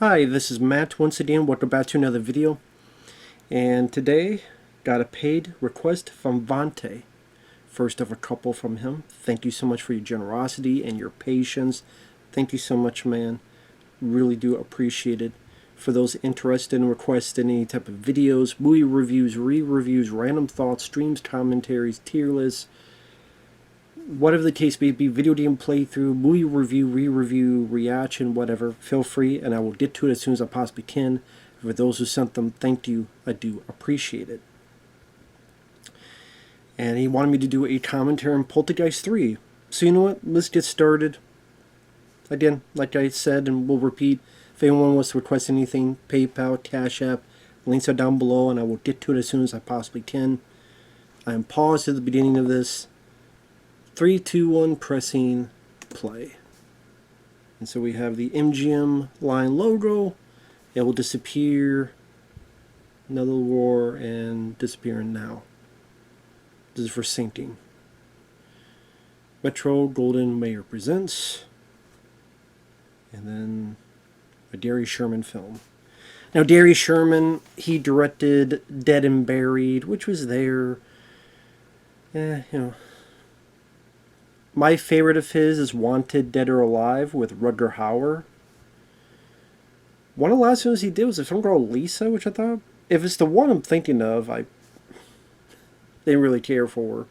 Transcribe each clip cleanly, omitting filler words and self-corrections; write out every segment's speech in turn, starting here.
Hi, this is Matt once again. Welcome back to another video. And today, got a paid request from Vonte. First of a couple from him. Thank you so much for your generosity and your patience. Thank you so much, man. Really do appreciate it. For those interested in requesting any type of videos, movie reviews, re-reviews, random thoughts, streams, commentaries, tier lists, whatever the case may be, video game playthrough, movie review, re-review, reaction, whatever, feel free, and I will get to it as soon as I possibly can. For those who sent them, thank you. I do appreciate it. And he wanted me to do a commentary on Poltergeist 3. So you know what? Let's get started. Again, like I said, and we'll repeat, if anyone wants to request anything, PayPal, CashApp, links are down below, and I will get to it as soon as I possibly can. I am paused at the beginning of this. 3, 2, 1, pressing play. And so we have the MGM line logo. It will disappear. Another war and disappearing now. This is for syncing. Metro Golden Mayer presents. And then a Gary Sherman film. Now Gary Sherman, he directed Dead and Buried, which was there. My favorite of his is Wanted, Dead or Alive with Rutger Hauer. One of the last films he did was a film called Lisa, which I thought, if it's the one I'm thinking of, I didn't really care for.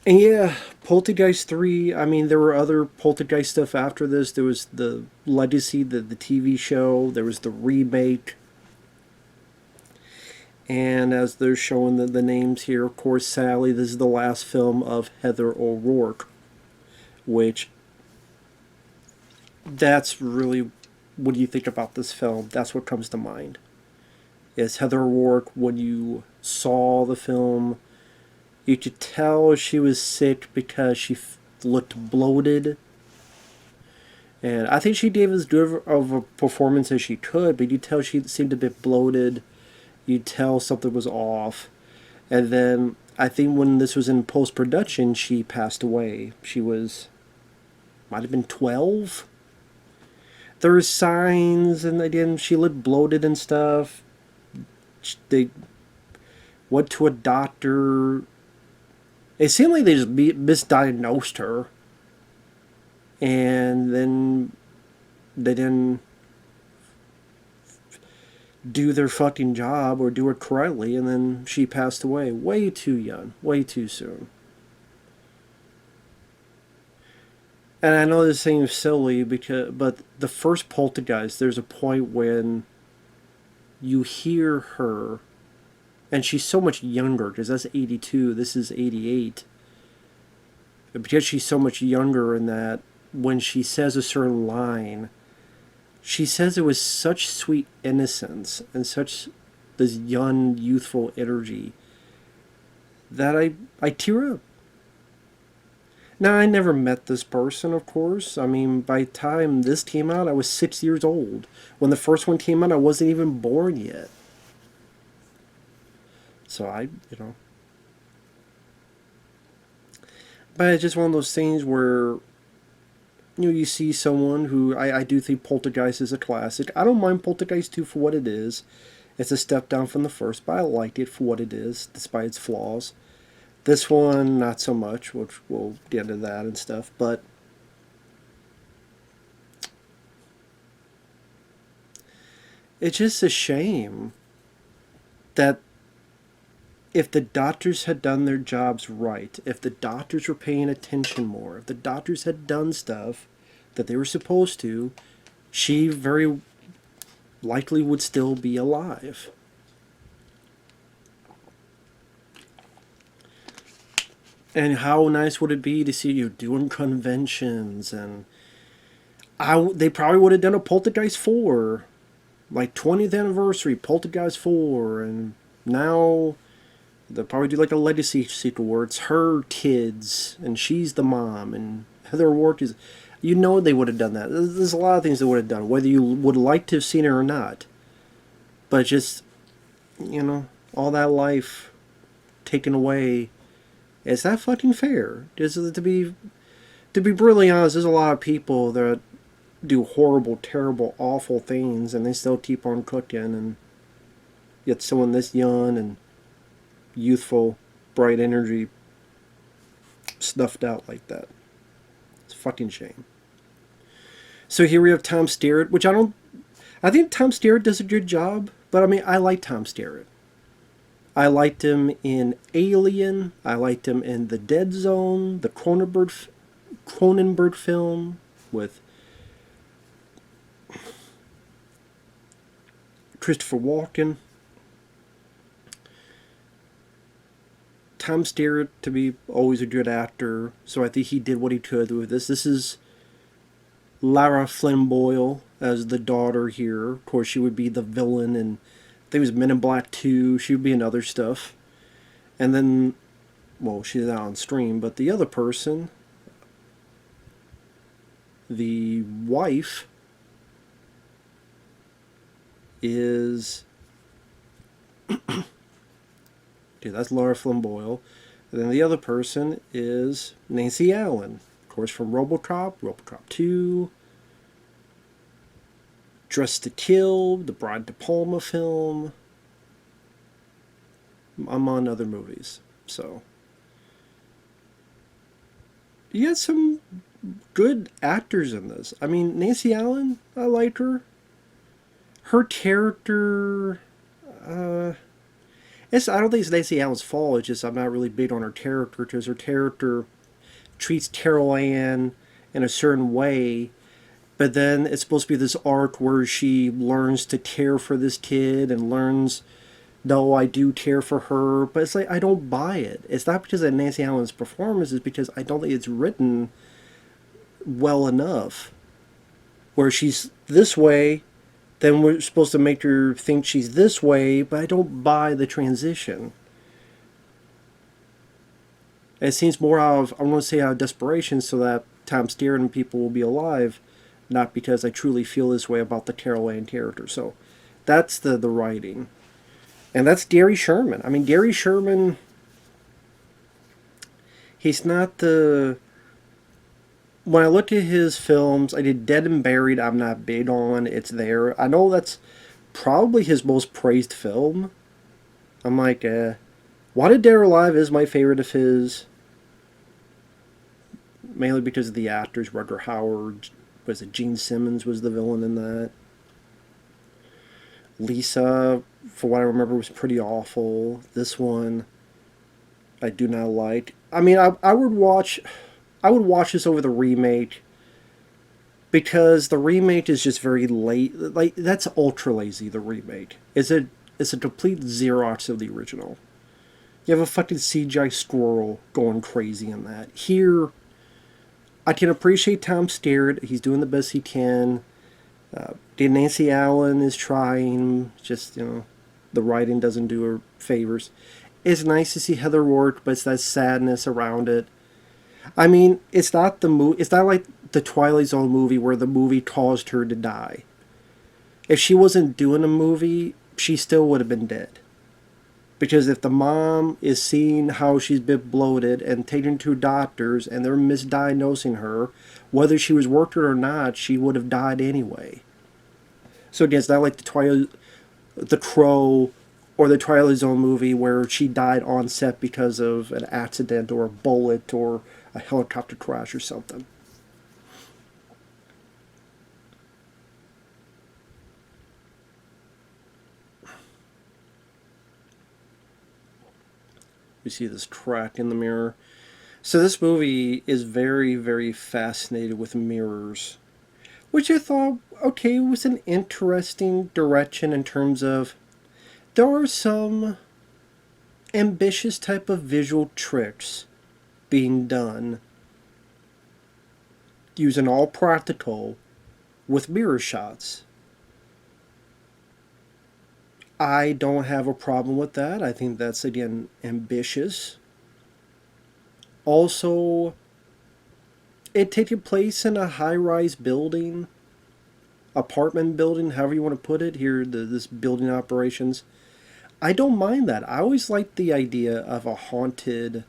And yeah, Poltergeist 3, I mean, there were other Poltergeist stuff after this. There was the Legacy, the TV show. There was the remake. And as they're showing the names here, of course, sadly, this is the last film of Heather O'Rourke, which, that's really, what do you think about this film? That's what comes to mind. Is Heather O'Rourke, when you saw the film, you could tell she was sick because she looked bloated. And I think she gave as good of a performance as she could, but you tell she seemed a bit bloated. You'd tell something was off. And then I think when this was in post-production, she passed away. She was, might have been 12. There were signs, and again, she looked bloated and stuff. They went to a doctor. It seemed like they just misdiagnosed her. And then they didn't do their fucking job or do it correctly, and then she passed away way too young, way too soon. And I know this seems silly but the first Poltergeist, there's a point when you hear her, and she's so much younger because that's 82, this is 88. Because she's so much younger in that, when she says a certain line, she says it with such sweet innocence and such this young, youthful energy that I tear up. Now, I never met this person, of course. I mean, by the time this came out, I was 6 years old. When the first one came out, I wasn't even born yet. So but it's just one of those things where, you see someone who, I do think Poltergeist is a classic. I don't mind Poltergeist 2 for what it is. It's a step down from the first, but I liked it for what it is, despite its flaws. This one, not so much, which we'll get into that and stuff, but it's just a shame that if the doctors had done their jobs right, if the doctors were paying attention more, if the doctors had done stuff that they were supposed to, she very likely would still be alive. And how nice would it be to see you doing conventions, and they probably would have done a Poltergeist 4, like 20th anniversary, Poltergeist 4, and now they'll probably do like a legacy sequel where it's her kids and she's the mom and Heather O'Rourke is... You know they would have done that. There's a lot of things they would have done, whether you would like to have seen it or not. But just, all that life taken away. Is that fucking fair? To be brutally honest, there's a lot of people that do horrible, terrible, awful things, and they still keep on cooking, and yet someone this young and youthful, bright energy snuffed out like that. It's a fucking shame. So here we have Tom Skerritt, which I think Tom Skerritt does a good job, but I mean, I like Tom Skerritt. I liked him in Alien. I liked him in The Dead Zone, the Cronenberg film with Christopher Walken. Tom Skerritt to be always a good actor, so I think he did what he could with this. This is Lara Flynn Boyle as the daughter here. Of course, she would be the villain, and I think it was Men in Black 2. She would be in other stuff. And then, well, she's out on stream, but the other person, the wife, is... okay, that's Lara Flynn Boyle. And then the other person is Nancy Allen. Of course, from RoboCop, RoboCop 2, Dress to Kill, the Brian De Palma film, among other movies. So, you got some good actors in this. I mean, Nancy Allen, I like her. Her character, I don't think it's Nancy Allen's fault. It's just I'm not really big on her character because her character treats Carol Anne in a certain way, but then it's supposed to be this arc where she learns to care for this kid and learns, no, I do care for her, but it's like, I don't buy it. It's not because of Nancy Allen's performance, it's because I don't think it's written well enough. Where she's this way, then we're supposed to make her think she's this way, but I don't buy the transition. It seems more out of, I want to say out of desperation so that Tom Skerritt and people will be alive, not because I truly feel this way about the Carol Anne character. So that's the writing. And that's Gary Sherman. I mean, Gary Sherman, he's not the... When I look at his films, I did Dead and Buried, I'm not big on. It's there. I know that's probably his most praised film. I'm like, Wanted Dead or Alive is my favorite of his. Mainly because of the actors. Rutger Hauer, was it Gene Simmons was the villain in that. Lisa, for what I remember, was pretty awful. This one, I do not like. I mean, I would watch this over the remake because the remake is just very late. Like, that's ultra lazy. The remake it's a complete Xerox of the original. You have a fucking CGI squirrel going crazy in that. Here, I can appreciate Tom Skerritt. He's doing the best he can. Nancy Allen is trying. Just, the writing doesn't do her favors. It's nice to see Heather O'Rourke, but it's that sadness around it. I mean, it's not like the Twilight Zone movie where the movie caused her to die. If she wasn't doing a movie, she still would have been dead. Because if the mom is seeing how she's been bloated and taken to doctors and they're misdiagnosing her, whether she was working or not, she would have died anyway. So again, it's not like the Crow or the Twilight Zone movie where she died on set because of an accident or a bullet or a helicopter crash or something. You see this crack in the mirror. So this movie is very, very fascinated with mirrors, which I thought, okay, was an interesting direction in terms of there are some ambitious type of visual tricks being done using all practical with mirror shots. I don't have a problem with that. I think that's, again, ambitious. Also, it taking place in a high-rise building, apartment building, however you want to put it, here, this building operations. I don't mind that. I always liked the idea of a haunted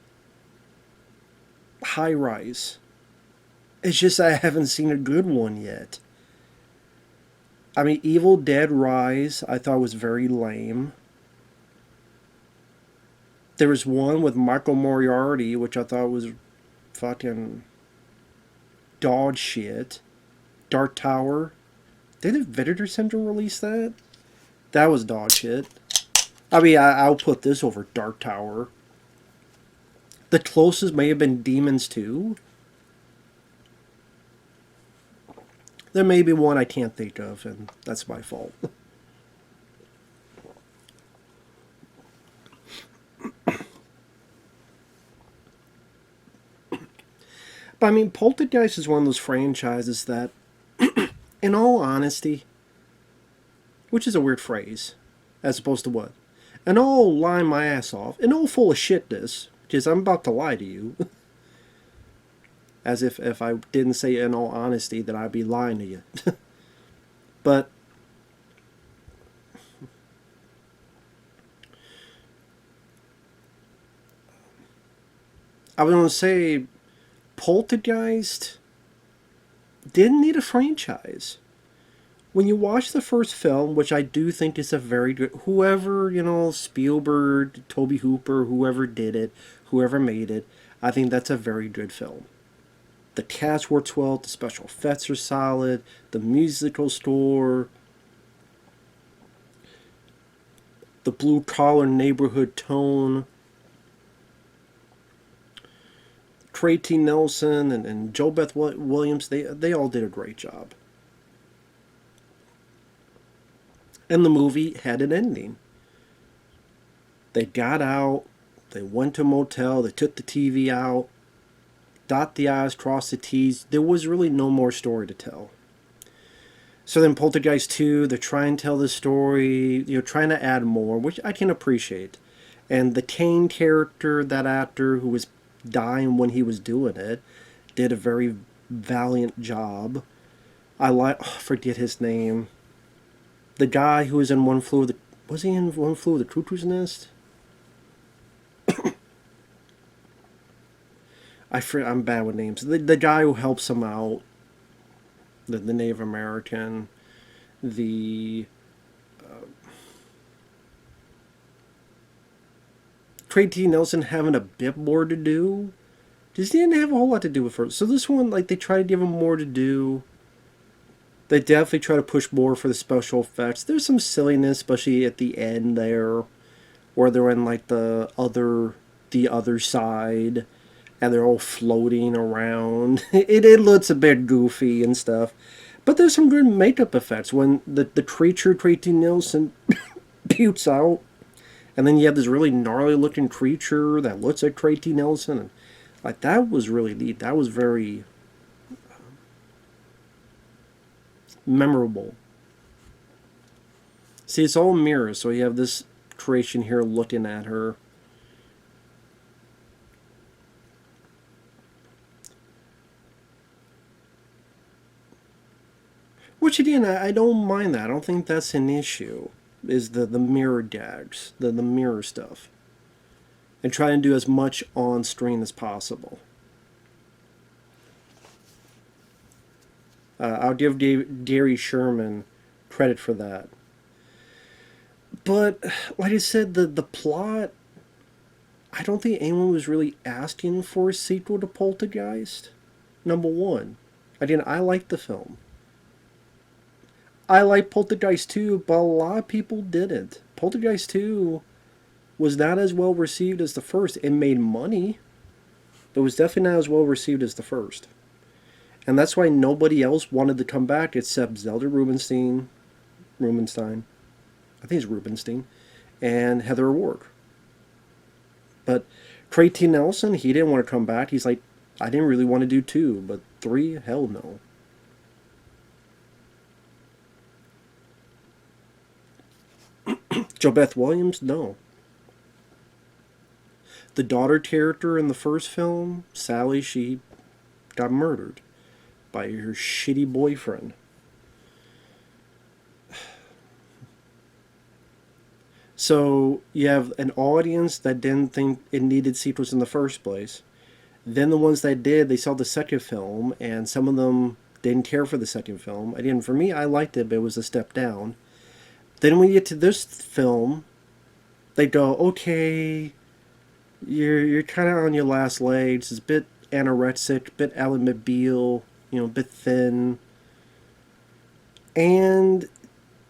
high-rise. It's just I haven't seen a good one yet. I mean, Evil Dead Rise, I thought was very lame. There was one with Michael Moriarty, which I thought was fucking dog shit. Dark Tower. Did the Visitor Center release that? That was dog shit. I mean, I'll put this over Dark Tower. The closest may have been Demons 2. There may be one I can't think of, and that's my fault. But I mean, Poltergeist is one of those franchises that, in all honesty, which is a weird phrase, as opposed to what? And all lying my ass off, and all full of shitness, because I'm about to lie to you. As if I didn't say in all honesty that I'd be lying to you. But I was going to say Poltergeist didn't need a franchise. When you watch the first film, which I do think is a very good, whoever, Spielberg, Toby Hooper, whoever did it, whoever made it, I think that's a very good film. The cast works well, the special effects are solid, the musical score, the blue collar neighborhood tone. Trey T. Nelson and JoBeth Williams, they all did a great job. And the movie had an ending. They got out, they went to a motel, they took the TV out, dot the I's, cross the T's. There was really no more story to tell. So then Poltergeist 2, they're trying to tell the story, trying to add more, which I can appreciate. And the Kane character, that actor who was dying when he was doing it, did a very valiant job. Forget his name. The guy who was in One Flew of the... Was he in One Flew of the Cuckoo's Nest? I'm bad with names. The guy who helps him out, the Native American, Trey T. Nelson having a bit more to do. Just didn't have a whole lot to do with first. So this one, they try to give him more to do. They definitely try to push more for the special effects. There's some silliness, especially at the end there, where they're in the other side, and they're all floating around. It looks a bit goofy and stuff, but there's some good makeup effects when the creature Trey T. Nelson pukes out, and then you have this really gnarly looking creature that looks like Trey T. Nelson, and that was really neat. That was very memorable. See, it's all mirrors, so you have this creation here looking at her. Which again, I don't mind that. I don't think that's an issue. Is the mirror gags, the mirror stuff, and try and do as much on screen as possible. I'll give Gary Sherman credit for that. But like I said, the plot, I don't think anyone was really asking for a sequel to Poltergeist. Number one, again, I like the film. I like Poltergeist 2, but a lot of people didn't. Poltergeist 2 was not as well received as the first. It made money, but it was definitely not as well received as the first. And that's why nobody else wanted to come back except Zelda Rubinstein, I think it's Rubinstein, and Heather O'Rourke. But Trey T. Nelson, he didn't want to come back. He's like, I didn't really want to do 2, but 3, hell no. JoBeth Williams, no. The daughter character in the first film, Sally, she got murdered by her shitty boyfriend. So you have an audience that didn't think it needed sequels in the first place. Then the ones that did, they saw the second film, and some of them Didn't care for the second film. I didn't. For me, I liked it, but it was a step down. Then when you get to this film, they go, okay, you're kind of on your last legs. It's a bit anorexic, a bit Ally McBeal, a bit thin, and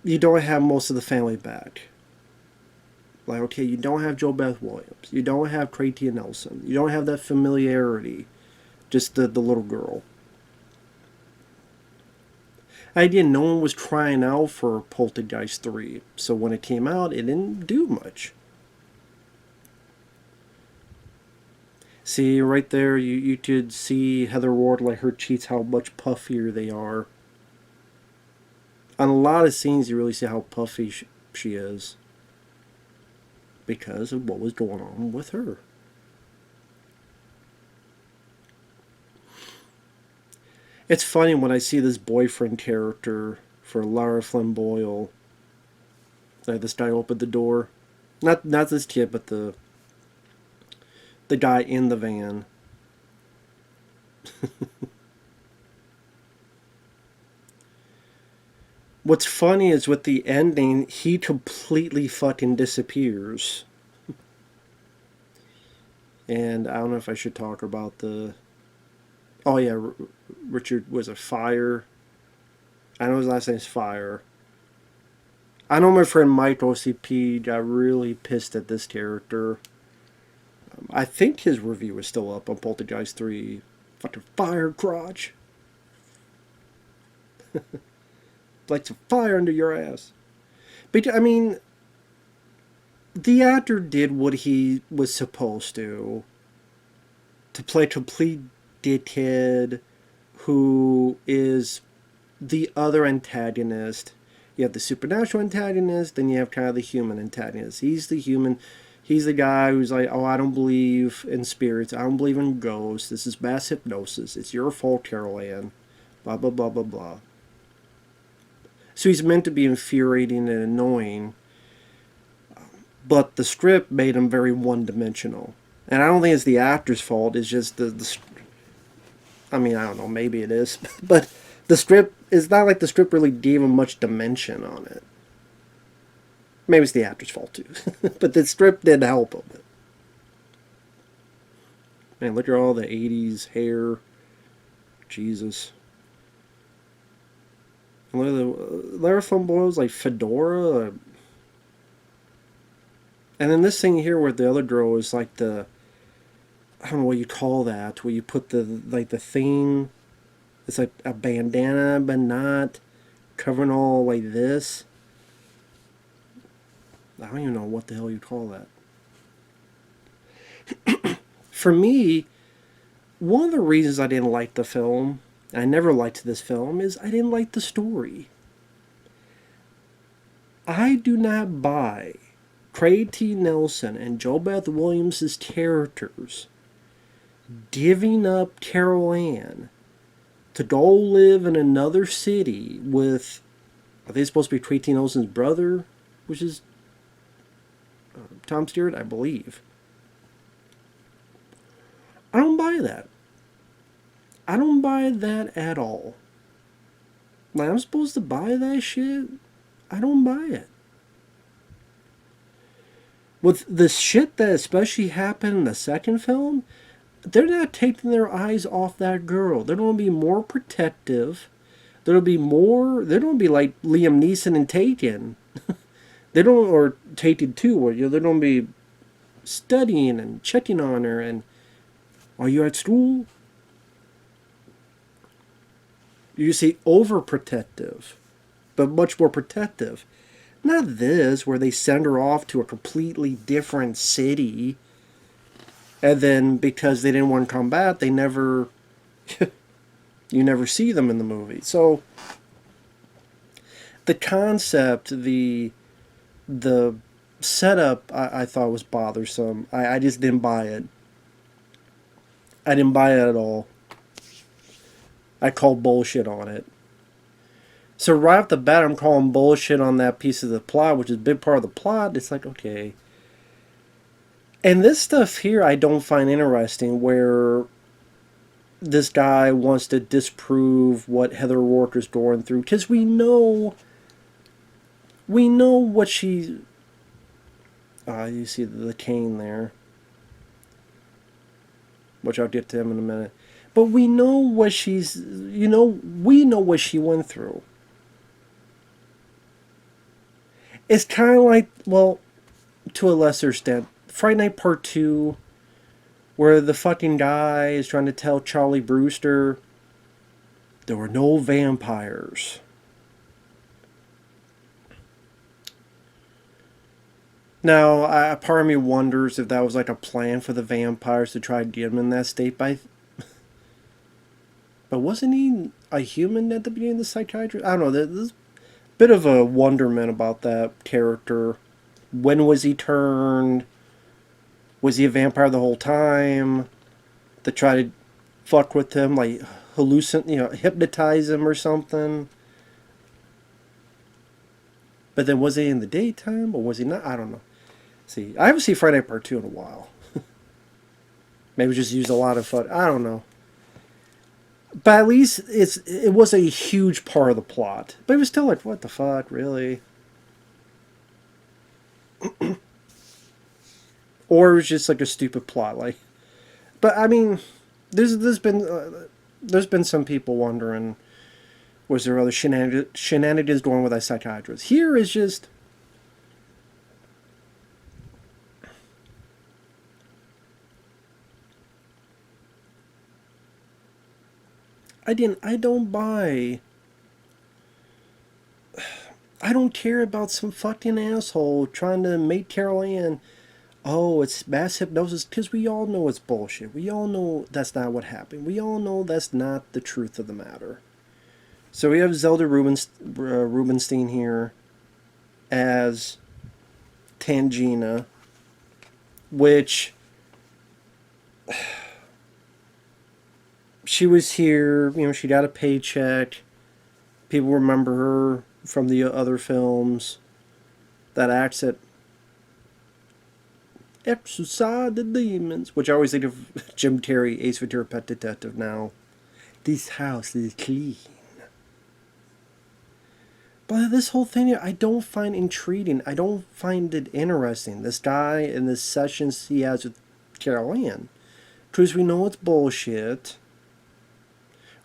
you don't have most of the family back. Like, okay, you don't have Jo Beth Williams. You don't have Tracy Nelson. You don't have that familiarity. Just the little girl. Idea no one was trying out for Poltergeist 3. So when it came out, it didn't do much. See, right there, you could see Heather Ward, like her cheeks, how much puffier they are. On a lot of scenes, you really see how puffy she is. Because of what was going on with her. It's funny when I see this boyfriend character for Lara Flynn Boyle. Like this guy opened the door. Not this kid, but the guy in the van. What's funny is with the ending, he completely fucking disappears. And I don't know if I should talk about the... Oh yeah, Richard was a Fire. I know his last name's Fire. I know my friend Mike OCP got really pissed at this character. I think his review is still up on Poltergeist 3. Fucking fire crotch. Like some fire under your ass. But, I mean, the actor did what he was supposed to play a complete dickhead who is the other antagonist. You have the supernatural antagonist, then you have kind of the human antagonist. He's the human. He's the guy who's like, oh, I don't believe in spirits. I don't believe in ghosts. This is mass hypnosis. It's your fault, Carol Anne. Blah, blah, blah, blah, blah. So he's meant to be infuriating and annoying. But the script made him very one-dimensional. And I don't think it's the actor's fault. It's just the I mean, I don't know. Maybe it is. But the script, it's not like the script really gave him much dimension on it. Maybe it's the actor's fault, too. But the script did help him. Man, look at all the 80s hair. Jesus. Lara Flynn Boyle's like fedora. And then this thing here where the other girl is like the... I don't know what you call that. Where you put the thing... It's like a bandana, but not covering all like this. I don't even know what the hell you call that. For me, one of the reasons I didn't like the film, I never liked this film, is I didn't like the story. I do not buy Craig T. Nelson and Jo Beth Williams' characters giving up Carol Anne to go live in another city with, are they supposed to be Craig T. Nelson's brother, which is Tom Skerritt, I believe. I don't buy that. I don't buy that at all. Like, I'm supposed to buy that shit? I don't buy it. With the shit that especially happened in the second film, they're not taking their eyes off that girl. They're going to be more protective. They're going to be like Liam Neeson and Taken. Or Taken 2, where they're going to be studying and checking on her and, are you at school? You see, overprotective, but much more protective. Not this, where they send her off to a completely different city, and then because they didn't want to come back, they never, you never see them in the movie. So, the concept, the setup, I thought was bothersome. I just didn't buy it. I didn't buy it at all. I call bullshit on it. So right off the bat, I'm calling bullshit on that piece of the plot, which is a big part of the plot. It's like, okay. And this stuff here I don't find interesting, where this guy wants to disprove what Heather O'Rourke is going through, because we know what she. You see the cane there, which I'll get to him in a minute. But we know what she's. We know what she went through. It's kind of like, well, to a lesser extent, Friday Night Part 2, where the fucking guy is trying to tell Charlie Brewster there were no vampires. Now, part of me wonders if that was like a plan for the vampires to try to get him in that state. But wasn't he a human at the beginning of the psychiatrist? I don't know. There's a bit of a wonderment about that character. When was he turned? Was he a vampire the whole time? To try to fuck with him, like hypnotize him or something. But then was he in the daytime or was he not? I don't know. See, I haven't seen Friday Night Part 2 in a while. Maybe just used a lot of fun. I don't know. But at least it was a huge part of the plot. But it was still like, what the fuck, really? Or it was just like a stupid plot, like. But I mean, there's been some people wondering, was there other shenanigans going with that psychiatrist? Here is just. I don't buy. I don't care about some fucking asshole trying to make Carol Anne. Oh, it's mass hypnosis, because we all know it's bullshit. We all know that's not what happened. We all know that's not the truth of the matter. So we have Zelda Rubinstein here as Tangina, which she was here, she got a paycheck. People remember her from the other films. That accent. Exorcise the demons. Which I always think of Jim Carrey, Ace Ventura Pet Detective now. This house is clean. But this whole thing, I don't find intriguing. I don't find it interesting. This guy and the sessions he has with Carol Anne. Because we know it's bullshit.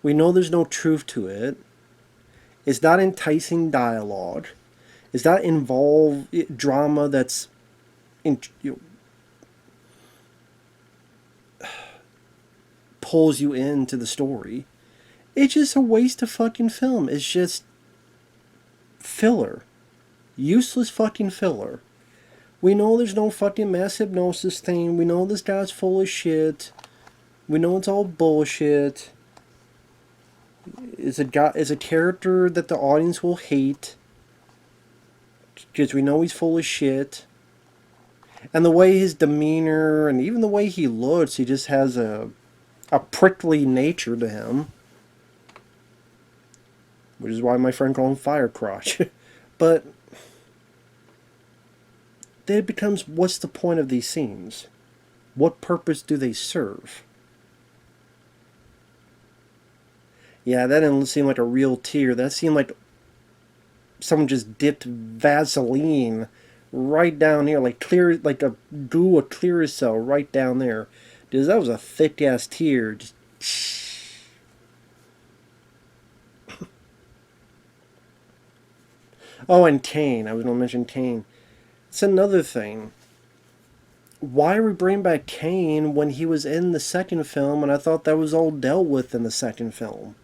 We know there's no truth to it. It's not enticing dialogue. It's not involved drama that's pulls you into the story. It's just a waste of fucking film. It's just filler. Useless fucking filler. We know there's no fucking mass hypnosis thing. We know this guy's full of shit. We know it's all bullshit. Is a character that the audience will hate. Because we know he's full of shit. And the way his demeanor and even the way he looks, he just has a prickly nature to him. Which is why my friend called him Fire Crotch. But then it becomes, what's the point of these scenes? What purpose do they serve? Yeah, that didn't seem like a real tear. That seemed like someone just dipped Vaseline right down here, like a Clearasil right down there. Dude, that was a thick ass tear. Just. Oh, and Kane. I was going to mention Kane. It's another thing. Why are we bringing back Kane when he was in the second film, and I thought that was all dealt with in the second film?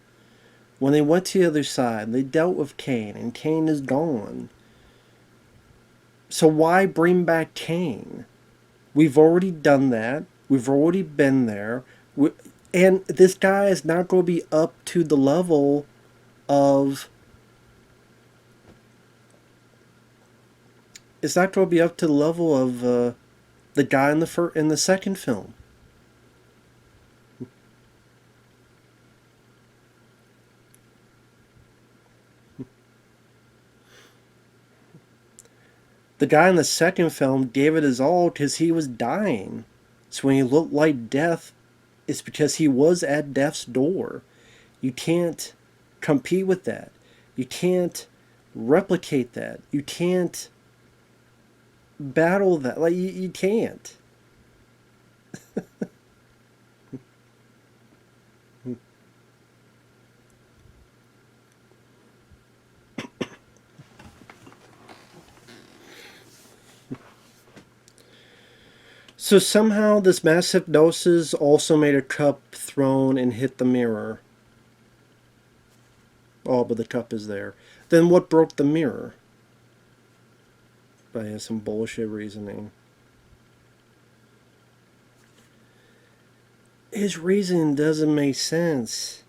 When they went to the other side, they dealt with Kane, and Kane is gone. So why bring back Kane? We've already done that. We've already been there. And this guy is not going to be up to the level of... It's not going to be up to the level of the guy in the second film. The guy in the second film gave it his all because he was dying. So when he looked like death, It's because he was at death's door. You can't compete with that. You can't replicate that. You can't battle that. Like, you can't. So somehow this mass hypnosis also made a cup thrown and hit the mirror. Oh, but the cup is there. Then what broke the mirror? By some bullshit reasoning. His reasoning doesn't make sense.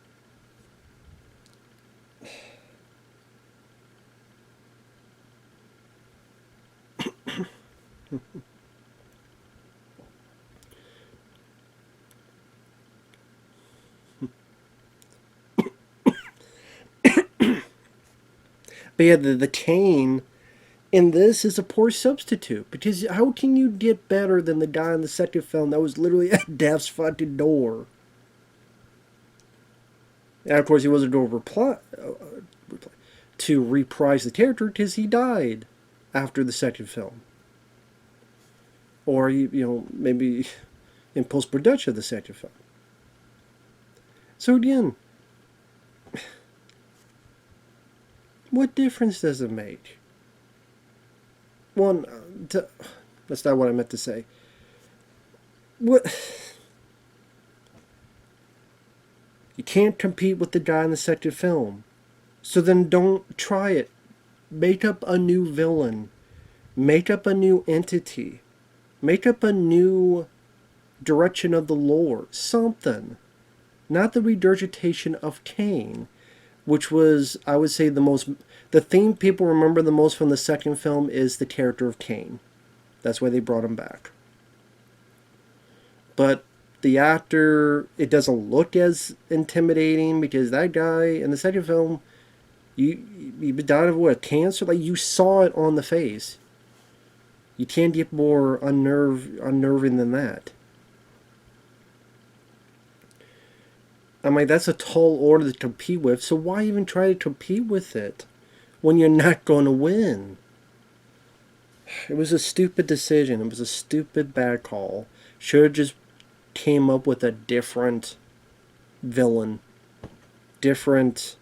But yeah, the cane in this is a poor substitute, because how can you get better than the guy in the second film that was literally at death's fucking door? And of course, he wasn't going to to reprise the character because he died after the second film, or maybe in post production of the second film. So again, what difference does it make? One, that's not what I meant to say. What? You can't compete with the guy in the second film. So then don't try it. Make up a new villain. Make up a new entity. Make up a new direction of the lore. Something. Not the regurgitation of Cain, which was, I would say, the theme people remember the most from the second film is the character of Cain. That's why they brought him back. But the actor, it doesn't look as intimidating, because that guy in the second film, he died of what, cancer? Like, you saw it on the face. You can't get more unnerving than that. I'm like, that's a tall order to compete with, so why even try to compete with it when you're not going to win? It was a stupid decision. It was a stupid bad call. Should have just came up with a different villain. Different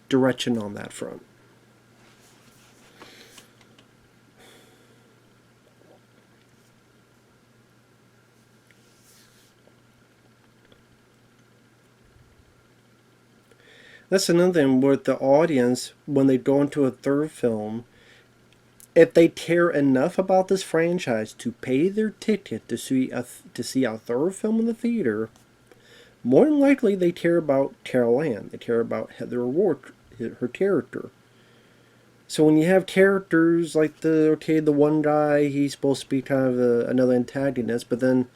direction on that front. That's another thing with the audience when they go into a third film. If they care enough about this franchise to pay their ticket to see a third film in the theater, more than likely they care about Carol Anne. They care about Heather O'Rourke, her character. So when you have characters like the one guy, he's supposed to be kind of another antagonist, but then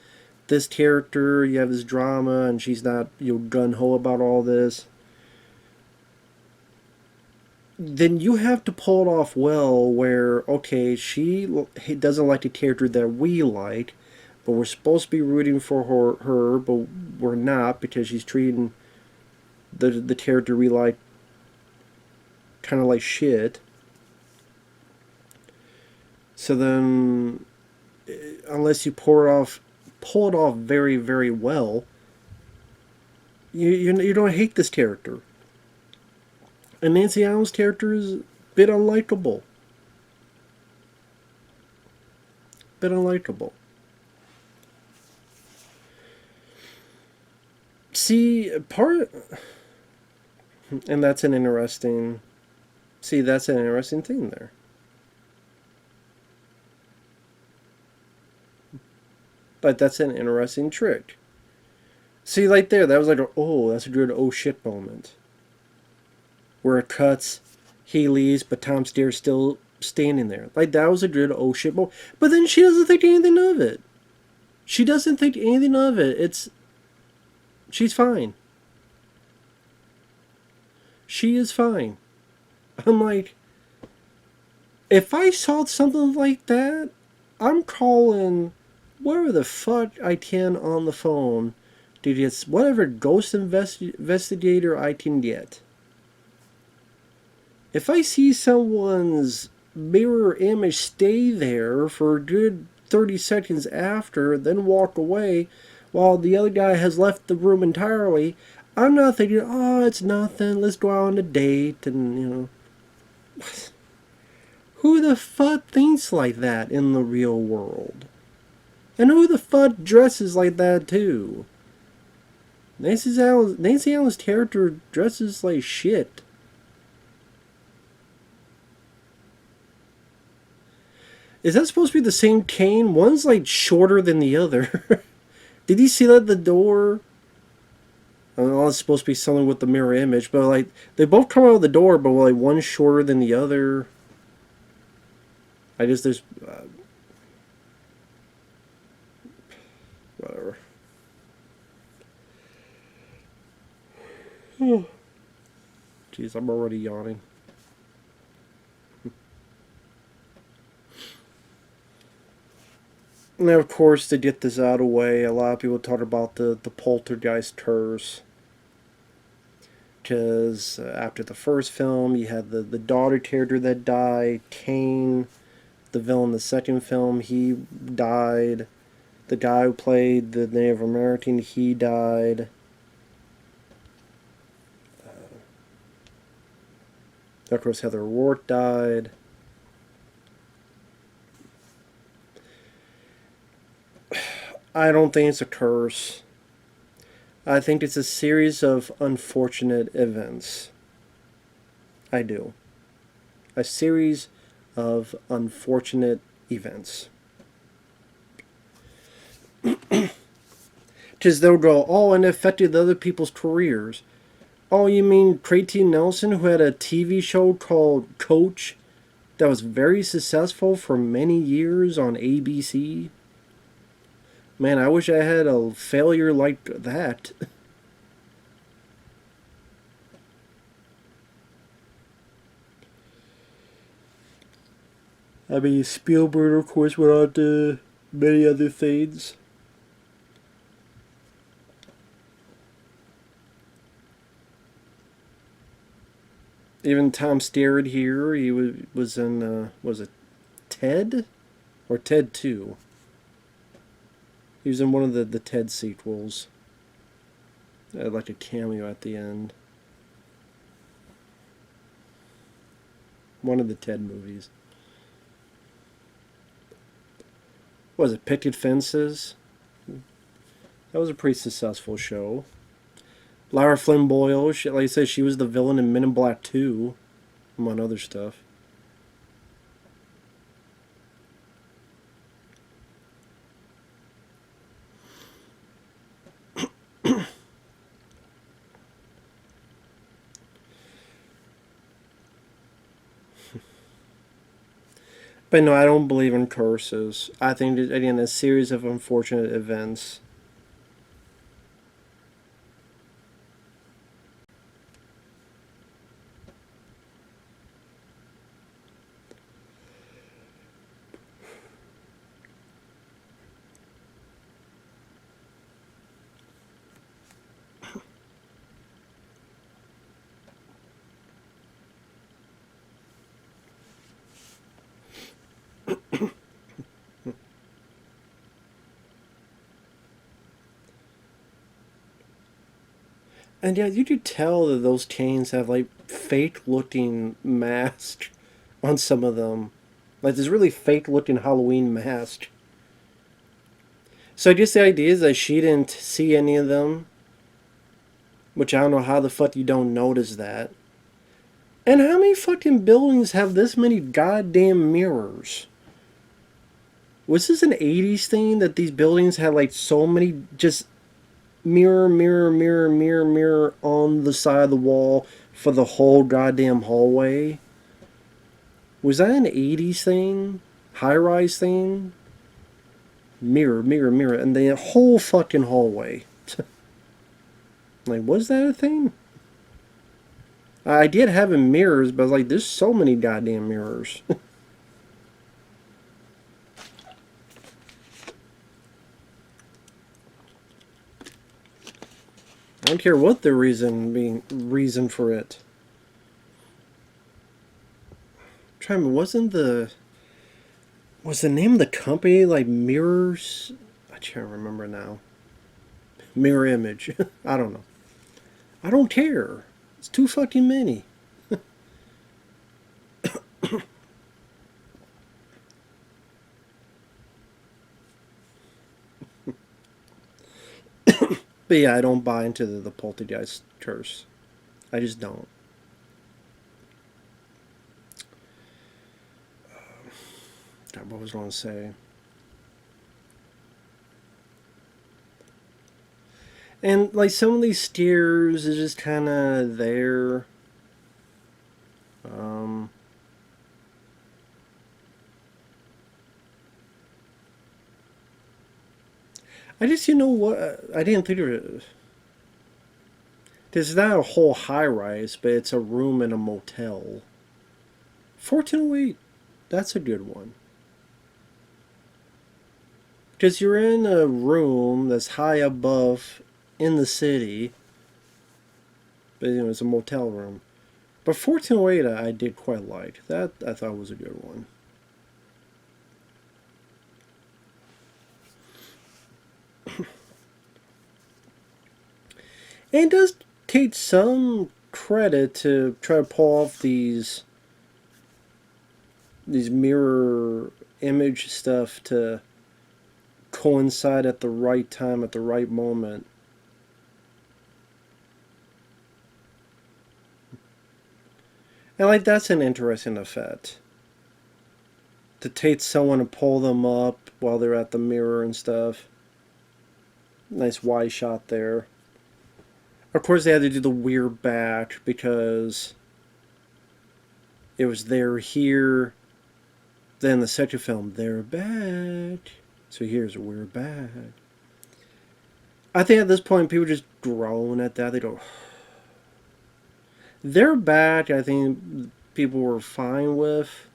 this character, you have this drama, and she's not gun-ho about all this. Then you have to pull it off well, where, okay, she doesn't like the character that we like, but we're supposed to be rooting for her, but we're not, because she's treating the character we like kind of like shit. So then, unless you pull it off very, very well, you don't hate this character. And Nancy Allen's character is a bit unlikable. See, and that's an interesting thing there. But that's an interesting trick. See, like there, that was like that's a good oh shit moment. Where it cuts, he leaves, but Tom Skerritt's still standing there. Like, that was a good oh shit moment. But then she doesn't think anything of it. She's fine. She is fine. I'm like, if I saw something like that, I'm calling wherever the fuck I can on the phone to just whatever ghost investigator I can get. If I see someone's mirror image stay there for a good 30 seconds after, then walk away while the other guy has left the room entirely, I'm not thinking, oh, it's nothing, let's go out on a date, and, you know. Who the fuck thinks like that in the real world? And who the fuck dresses like that, too? Nancy Allen's character dresses like shit. Is that supposed to be the same cane? One's like shorter than the other. Did you see that at the door? I don't know, it's supposed to be something with the mirror image, but like they both come out of the door, but like one's shorter than the other. I just there's whatever. Jeez, I'm already yawning. Now, of course, to get this out of the way, a lot of people talk about the Poltergeist curse. Because after the first film, you had the daughter character that died, Kane, the villain in the second film, he died. The guy who played the Native American, he died. Of course, Heather O'Rourke died. I don't think it's a curse. I think it's a series of unfortunate events. I do. A series of unfortunate events. Because they'll go, oh, and it affected other people's careers. Oh, you mean Tracy Nelson, who had a TV show called Coach that was very successful for many years on ABC? Man, I wish I had a failure like that. I mean, Spielberg, of course, went on to many other things. Even Tom Skerritt here, he was in, was it Ted? Or Ted 2? He was in one of the Ted sequels. Had like a cameo at the end. One of the Ted movies. What was it, Picket Fences? That was a pretty successful show. Lara Flynn Boyle, like I said, she was the villain in Men in Black 2, among other stuff. But no, I don't believe in curses. I think, again, a series of unfortunate events. And yeah, you could tell that those canes have like fake looking masks on some of them. Like this really fake looking Halloween mask. So I guess the idea is that she didn't see any of them. Which I don't know how the fuck you don't notice that. And how many fucking buildings have this many goddamn mirrors? Was this an 80s thing that these buildings had like so many just mirror, mirror, mirror, mirror, mirror on the side of the wall for the whole goddamn hallway? Was that an 80s thing? High-rise thing? Mirror, mirror, mirror, and the whole fucking hallway. Like, was that a thing? I did have mirrors, but like, there's so many goddamn mirrors. I don't care what the reason for it. Try me, was the name of the company like Mirrors? I can't remember now. Mirror Image. I don't know. I don't care. It's too fucking many. But yeah, I don't buy into the Poltergeist curse. I just don't. God, what was I going to say? And like some of these steers is just kind of there. Um, I just, you know what? I didn't think of it. It's not a whole high rise, but it's a room in a motel. 1408, that's a good one. Because you're in a room that's high above in the city, but you know, it's a motel room. But 1408 I did quite like. That I thought was a good one. And it does take some credit to try to pull off these mirror image stuff to coincide at the right time at the right moment. And like that's an interesting effect. To take someone and pull them up while they're at the mirror and stuff. Nice wide shot there. Of course, they had to do the weird back because it was there here. Then the second film, they're back. So here's a weird back. I think at this point, people just groan at that. They go, they're back. I think people were fine with.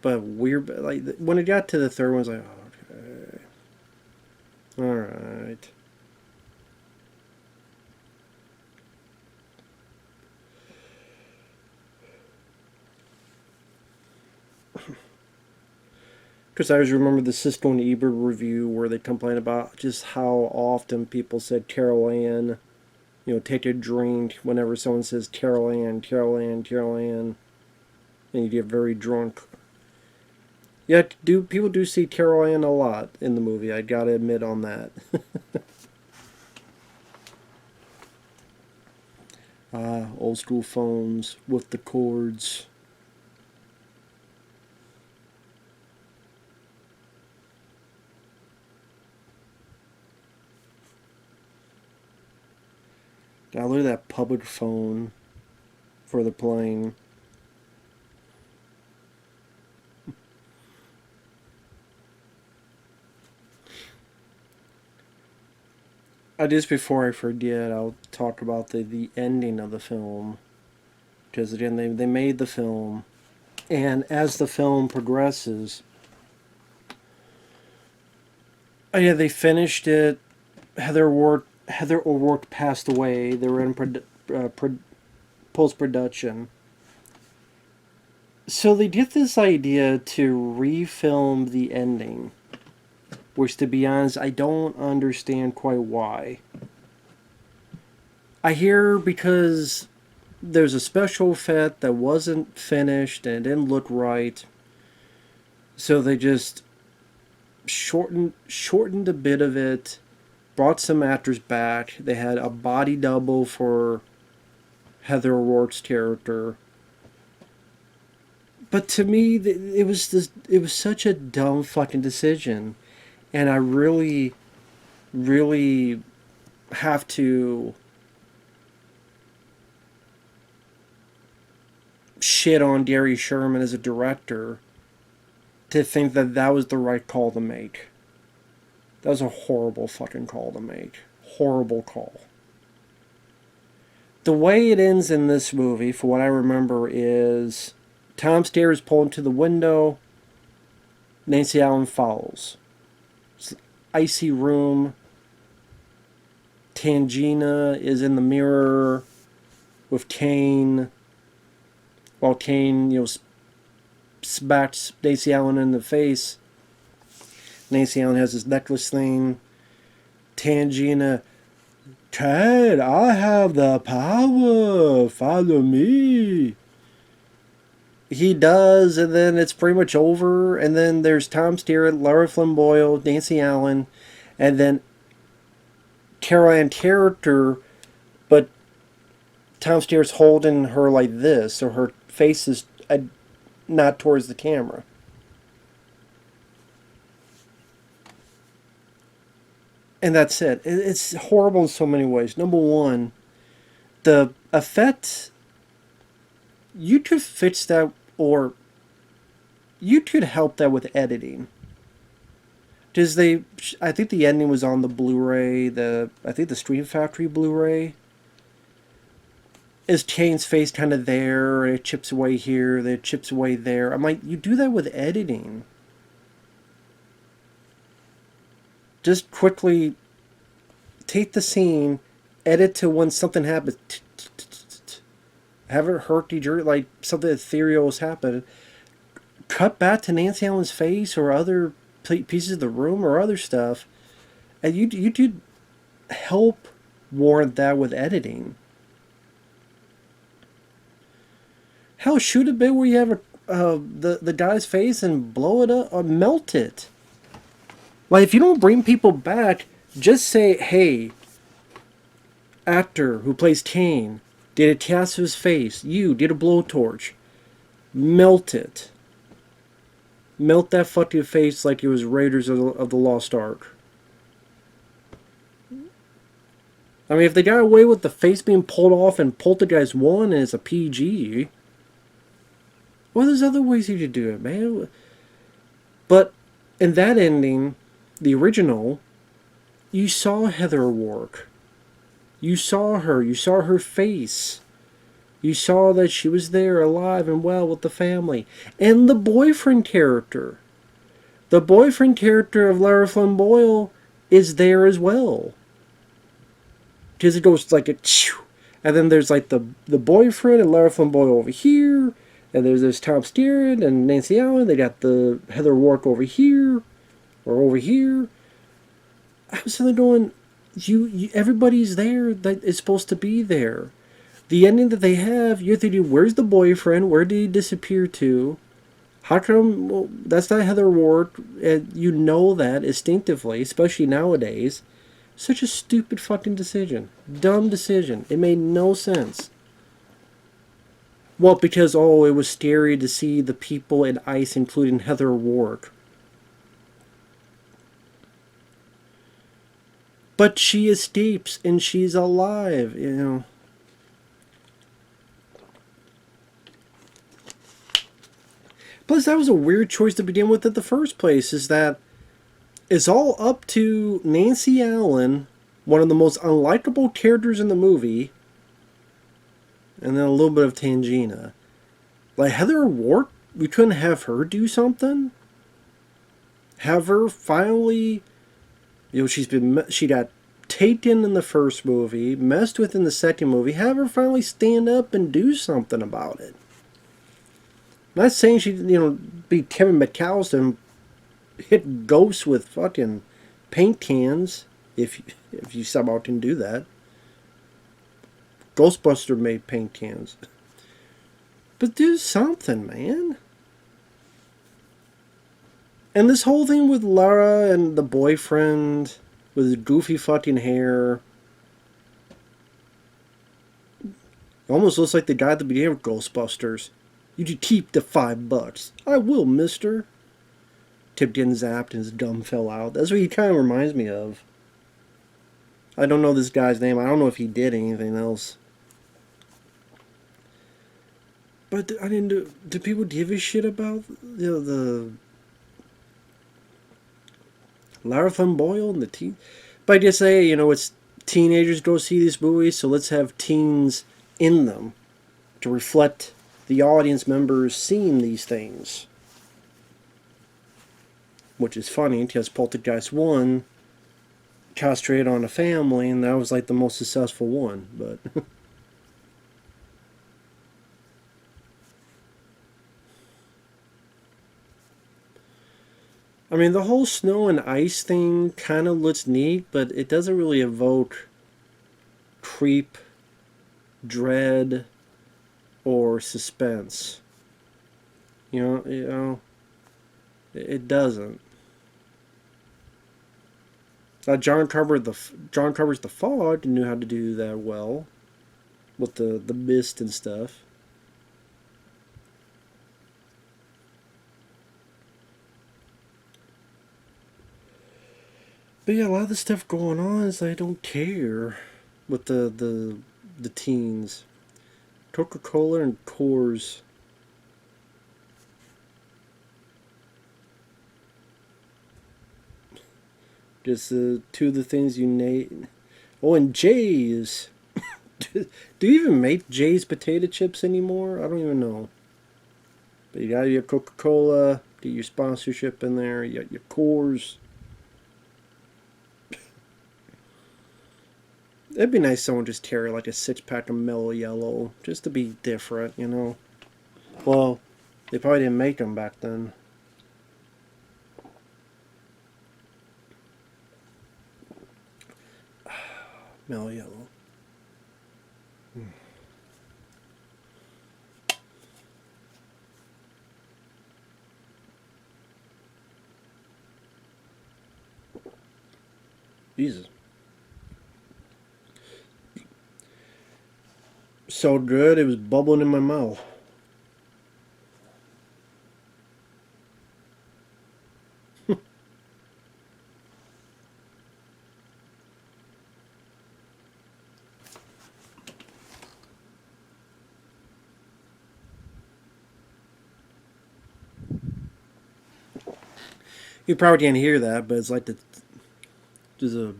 But weird, like when it got to the third one, I was like, okay. Alright. Because I always remember the Cisco and Ebert review where they complained about just how often people said Carol Anne, you know, take a drink whenever someone says Carol Anne, Carol Anne, Carol Anne, and you get very drunk. Yeah, people do see Carol Anne a lot in the movie, I gotta admit on that. Old school phones with the cords. God, look at that public phone for the plane. Just before I forget, I'll talk about the ending of the film. Because again, they made the film, and as the film progresses, oh yeah, they finished it. Heather O'Rourke passed away. They were in post production. So they get this idea to refilm the ending, which, to be honest, I don't understand quite why. I hear because there's a special effect that wasn't finished and it didn't look right, so they just shortened a bit of it, brought some actors back. They had a body double for Heather O'Rourke's character. But to me, it was such a dumb fucking decision, and I really, really have to shit on Gary Sherman as a director to think that that was the right call to make. That was a horrible fucking call to make. Horrible call. The way it ends in this movie, for what I remember, is Tom Skerritt is pulled into the window. Nancy Allen follows. It's an icy room. Tangina is in the mirror with Kane, while Kane, smacks Nancy Allen in the face. Nancy Allen has his necklace thing. Tangina, Ted, I have the power. Follow me. He does, and then it's pretty much over. And then there's Tom Skerritt, Lara Flynn Boyle, Nancy Allen, and then Carol Anne character, but Tom Skerritt's holding her like this, so her face is not towards the camera. And that's it. It's horrible in so many ways. Number one, the effect, you could fix that, or you could help that with editing. Because I think the ending was on the Blu-ray, I think the Stream Factory Blu-ray. Is Kane's face kind of there, and it chips away here, then it chips away there. I'm like, you do that with editing. Just quickly take the scene, edit to when something happens. Have it hurt the like something ethereal has happened. Cut back to Nancy Allen's face or other pieces of the room or other stuff, and you could help warrant that with editing. Hell, shoot a bit where you have the guy's face and blow it up or melt it. Like, if you don't bring people back, just say, hey, actor who plays Kane, did a cast to his face. You did a blowtorch. Melt it. Melt that fucking face like it was Raiders of the Lost Ark. I mean, if they got away with the face being pulled off in Poltergeist 1 and it's a PG, well, there's other ways you could do it, man. But in that ending, the original, you saw Heather O'Rourke. You saw her face. You saw that she was there alive and well with the family. And the boyfriend character. The boyfriend character of Lara Flynn Boyle is there as well. Because it goes like a chew. And then there's like the boyfriend and Lara Flynn Boyle over here. And there's Tom Skerritt and Nancy Allen. They got the Heather O'Rourke over here. Or over here. I was sitting there going, everybody's there that is supposed to be there. The ending that they have, you're thinking, where's the boyfriend? Where did he disappear to? How come, well, that's not Heather O'Rourke, and you know that instinctively, especially nowadays. Such a stupid fucking decision. Dumb decision. It made no sense. Well, because, it was scary to see the people in ice, including Heather O'Rourke. But she escapes, and she's alive, Plus, that was a weird choice to begin with in the first place, is that it's all up to Nancy Allen, one of the most unlikable characters in the movie, and then a little bit of Tangina. Like, Heather O'Rourke, we couldn't have her do something? Have her finally, she got taken in the first movie, messed with in the second movie, have her finally stand up and do something about it. I'm not saying she, be Kevin McAllister and hit ghosts with fucking paint cans, if you somehow can do that. Ghostbuster made paint cans. But do something, man. And this whole thing with Lara and the boyfriend with his goofy fucking hair. It almost looks like the guy at the beginning of Ghostbusters. You could keep the $5. I will, mister. Tip getting zapped and his gum fell out. That's what he kind of reminds me of. I don't know this guy's name. I don't know if he did anything else. But I didn't do people give a shit about the Lara Flynn Boyle and the teen? But I just say, it's teenagers go see these movies, so let's have teens in them to reflect the audience members seeing these things. Which is funny, because Poltergeist 1 concentrated on a family, and that was like the most successful one. But I mean, the whole snow and ice thing kind of looks neat, but it doesn't really evoke creep, dread, or suspense. It doesn't. John Carver's The Fog knew how to do that well with the mist and stuff. But yeah, a lot of the stuff going on is I don't care with the teens. Coca Cola and Coors. Just two of the things you name. Oh, and Jay's. Do you even make Jay's potato chips anymore? I don't even know. But you got your Coca Cola, get your sponsorship in there. You got your Coors. It'd be nice if someone just carry like a 6 pack of Mellow Yellow, just to be different, you know. Well, they probably didn't make them back then. Mellow Yellow. Jesus. So good, it was bubbling in my mouth. You probably can't hear that, but it's like there's a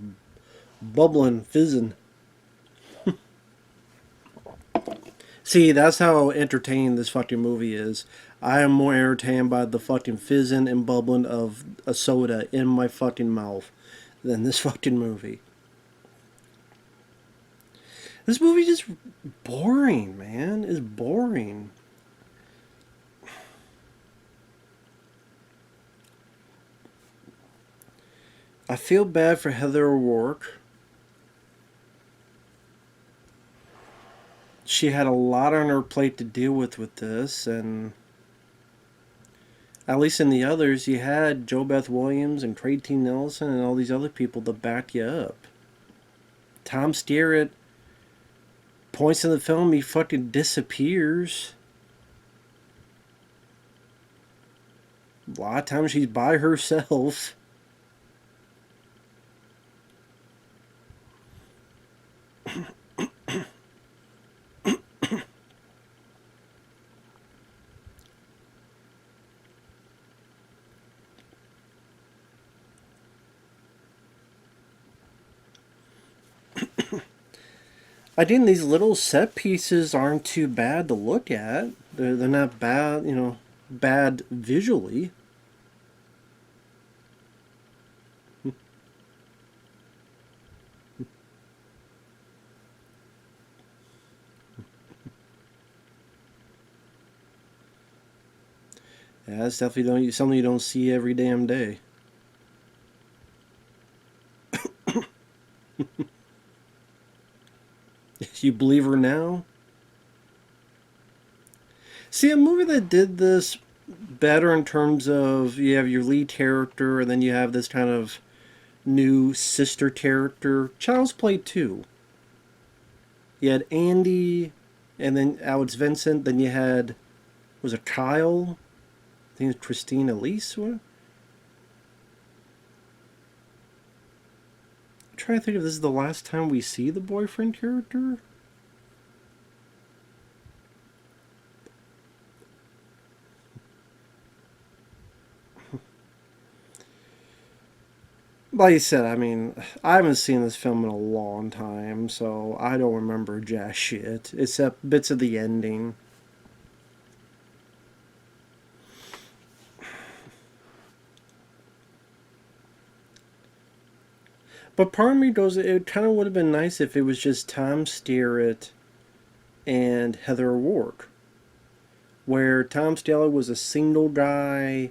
bubbling, fizzing. See, that's how entertaining this fucking movie is. I am more entertained by the fucking fizzing and bubbling of a soda in my fucking mouth than this fucking movie. This movie just boring, man. It's boring. I feel bad for Heather O'Rourke. She had a lot on her plate to deal with this, and at least in the others, you had Joe Beth Williams and Craig T. Nelson and all these other people to back you up. Tom Skerritt, points in the film, he fucking disappears. A lot of times she's by herself. I think these little set pieces aren't too bad to look at. They're not bad, bad visually. Yeah, it's definitely something you don't see every damn day. You believe her now? See, a movie that did this better in terms of you have your lead character and then you have this kind of new sister character. Child's Play 2. You had Andy and then Alex Vincent. Then you had, was it Kyle? I think it was Christine Elise. What? I'm trying to think if this is the last time we see the boyfriend character. Like I said, I mean, I haven't seen this film in a long time, so I don't remember jack shit, except bits of the ending. But part of me goes, it kind of would have been nice if it was just Tom Skerritt and Heather O'Rourke, where Tom Skerritt was a single guy.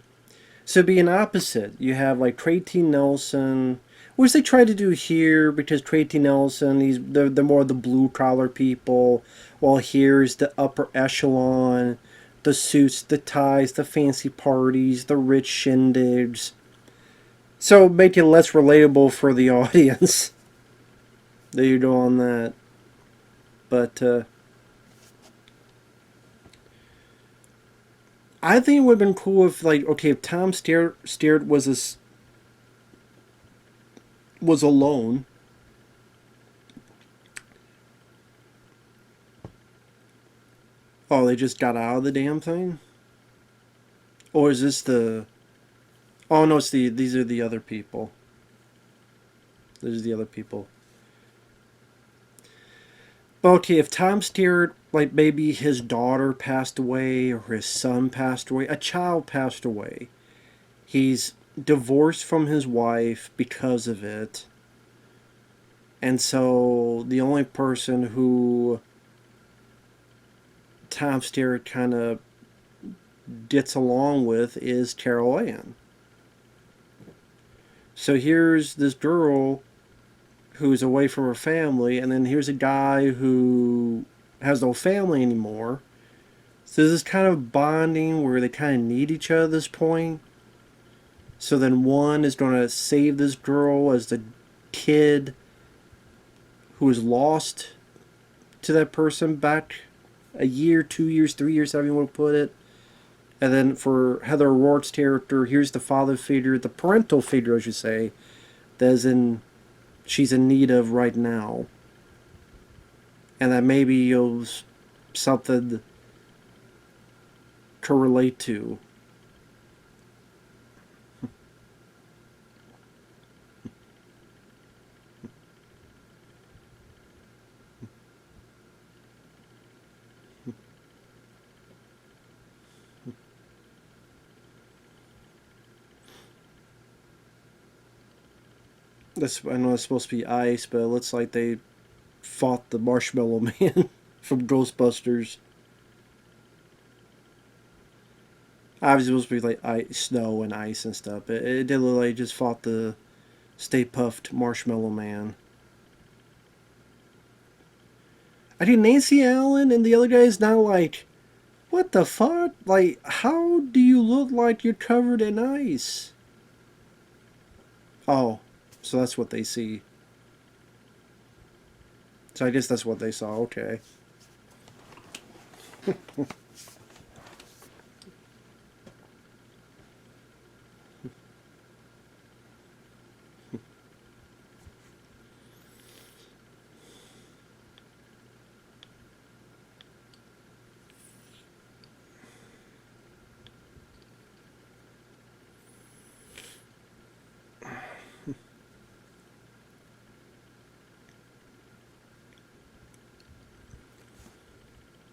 So it'd be an opposite. You have like Trey T. Nelson, which they try to do here because Trey T. Nelson, they're more the blue collar people, while here's the upper echelon, the suits, the ties, the fancy parties, the rich shindigs. So make it less relatable for the audience. There you go on that. But I think it would have been cool if, like, okay, if Tom Skerritt was alone. Oh, they just got out of the damn thing? Or is this the... Oh, no, these are the other people. These are the other people. But okay, if Tom Skerritt, like, maybe his daughter passed away or his son passed away, a child passed away. He's divorced from his wife because of it. And so the only person who Tom Skerritt kind of gets along with is Carol Anne. So here's this girl who's away from her family, and then here's a guy who has no family anymore. So there's this kind of bonding where they kind of need each other at this point. So then one is going to save this girl as the kid who is lost to that person back a year, 2 years, 3 years, however you want to put it. And then for Heather O'Rourke's character, here's the father figure, the parental figure, I should say, that is in she's in need of right now. And that maybe you'll something to relate to. I know it's supposed to be ice, but it looks like they fought the Marshmallow Man from Ghostbusters. Obviously, it was supposed to be like snow and ice and stuff. It did look like just fought the Stay Puffed Marshmallow Man. I think Nancy Allen and the other guy is now like, what the fuck? Like, how do you look like you're covered in ice? Oh, so that's what they see. So I guess that's what they saw. Okay.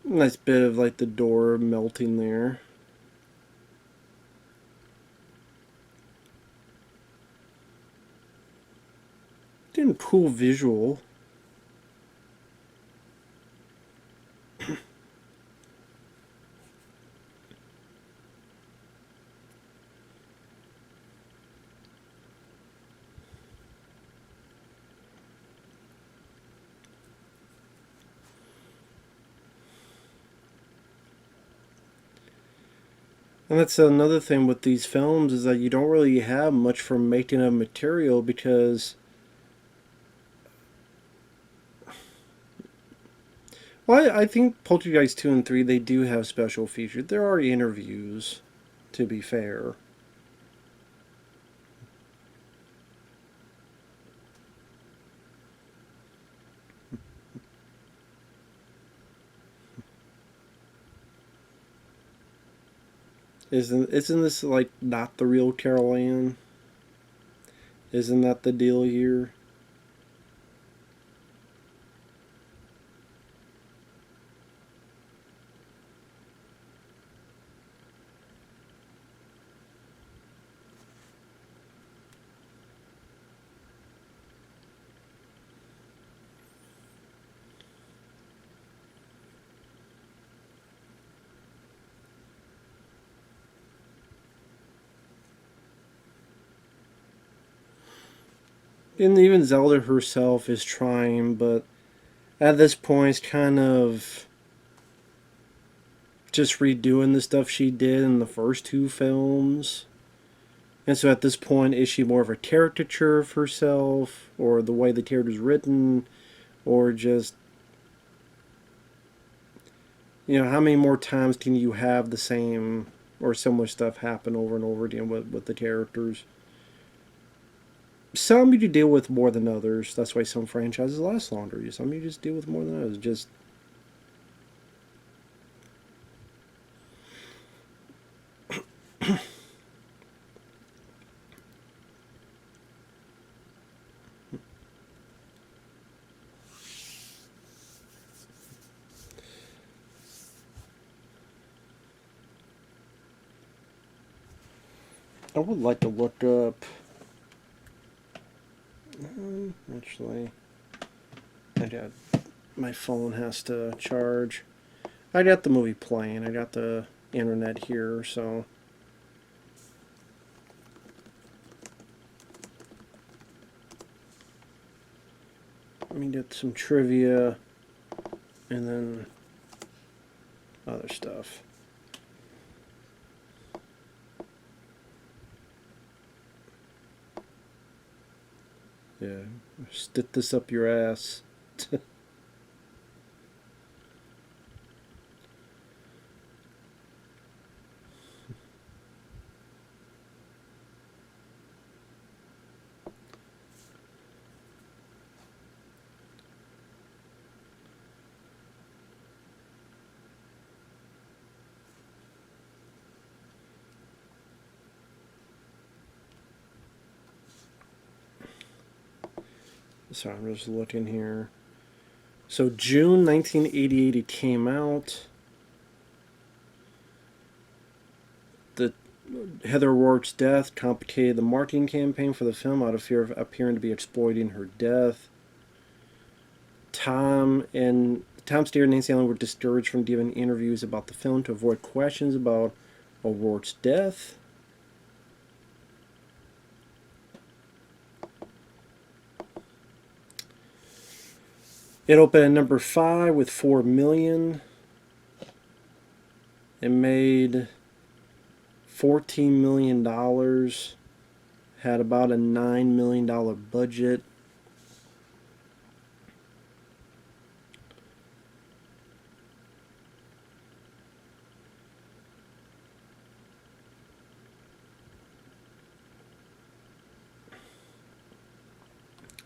Nice bit of like the door melting there. Getting cool visual. And that's another thing with these films is that you don't really have much for making of material because, well, I think Poltergeist 2 and 3, they do have special features. There are interviews, to be fair. Isn't this like not the real Carol Anne? Isn't that the deal here? And even Zelda herself is trying, but at this point, it's kind of just redoing the stuff she did in the first two films. And so at this point, is she more of a caricature of herself, or the way the character's written, or just, how many more times can you have the same or similar stuff happen over and over again with the characters? Some you deal with more than others. That's why some franchises last longer. Some you just deal with more than others. Just I would like to look up. Actually, my phone has to charge. I got the movie playing. I got the internet here, so. Let me get some trivia and then other stuff. Yeah, stick this up your ass. So I'm just looking here. So June 1988 it came out. The Heather O'Rourke's death complicated the marketing campaign for the film out of fear of appearing to be exploiting her death. Tom Skerritt and Nancy Allen were discouraged from giving interviews about the film to avoid questions about O'Rourke's death. It opened at number 5 with $4 million. It made $14 million. Had about a $9 million budget.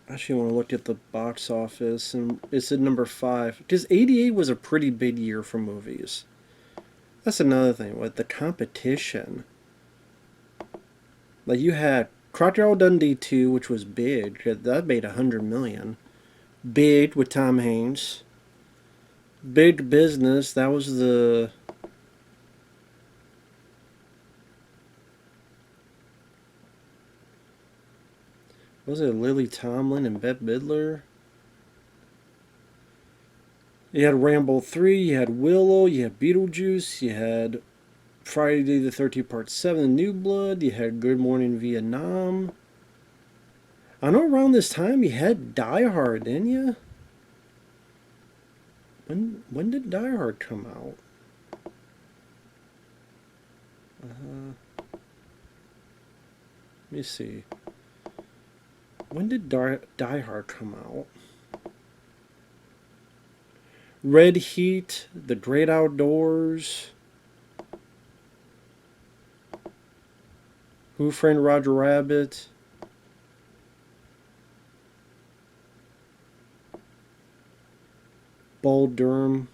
I actually want to look at the box office, and it's at number 5. Because 88 was a pretty big year for movies. That's another thing, with the competition. Like, you had Crocodile Dundee 2, which was big. That made $100 million. Big, with Tom Hanks. Big Business, that was the... Was it Lily Tomlin and Bette Midler? You had Rambo 3, you had Willow, you had Beetlejuice, you had Friday the 13th Part 7, New Blood, you had Good Morning Vietnam. I know around this time you had Die Hard, didn't you? When did Die Hard come out? Let me see. When did Die Hard come out? Red Heat, The Great Outdoors, Who Framed Roger Rabbit, Bull Durham.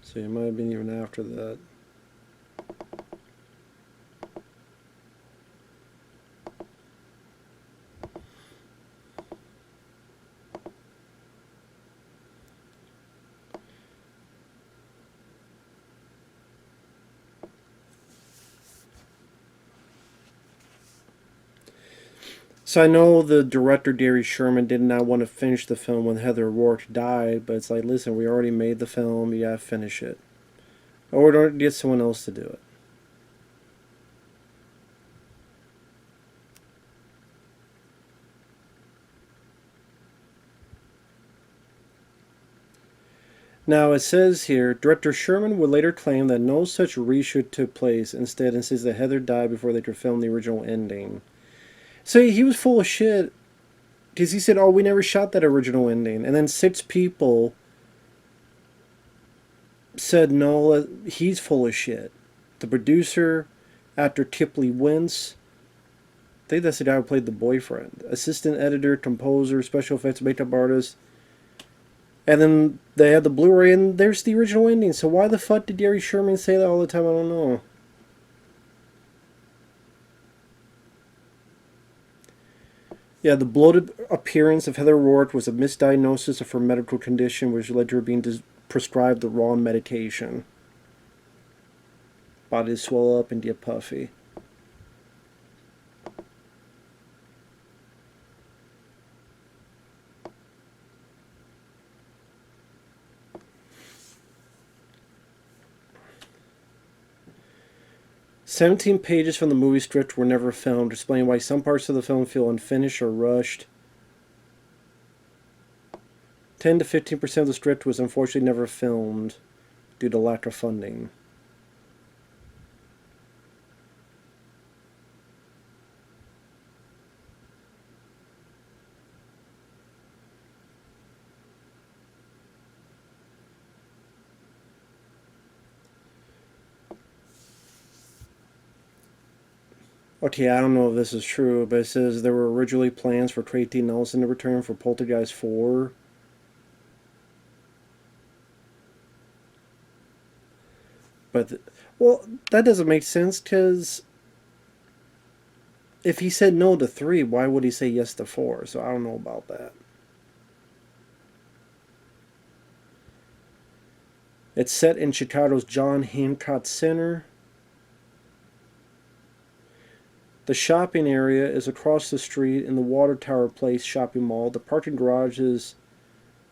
So it might have been even after that. So I know the director Gary Sherman did not want to finish the film when Heather O'Rourke died, but it's like, listen, we already made the film, you gotta finish it. Or get someone else to do it. Now it says here, director Sherman would later claim that no such reshoot took place. Instead, insists that Heather died before they could film the original ending. So he was full of shit because he said, "Oh, we never shot that original ending," and then 6 people said, "No, he's full of shit." The producer, actor Tipley Wentz, I think that's the guy who played the boyfriend, assistant editor, composer, special effects, makeup artist. And then they had the Blu-ray, and there's the original ending. So why the fuck did Gary Sherman say that all the time? I don't know. Yeah, the bloated appearance of Heather O'Rourke was a misdiagnosis of her medical condition, which led to her being prescribed the wrong medication. Body swell up and get puffy. "17 pages from the movie script were never filmed, explaining why some parts of the film feel unfinished or rushed. 10 to 15% of the script was unfortunately never filmed due to lack of funding." Okay, I don't know if this is true, but it says there were originally plans for Craig T. Nelson to return for Poltergeist IV. But, well, that doesn't make sense because if he said no to 3, why would he say yes to 4? So I don't know about that. It's set in Chicago's John Hancock Center. The shopping area is across the street in the Water Tower Place shopping mall. The parking garage is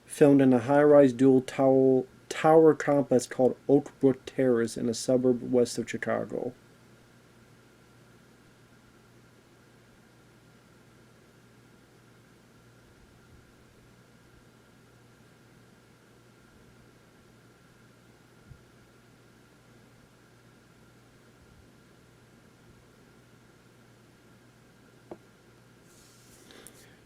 filmed in a high-rise dual tower complex called Oakbrook Terrace in a suburb west of Chicago.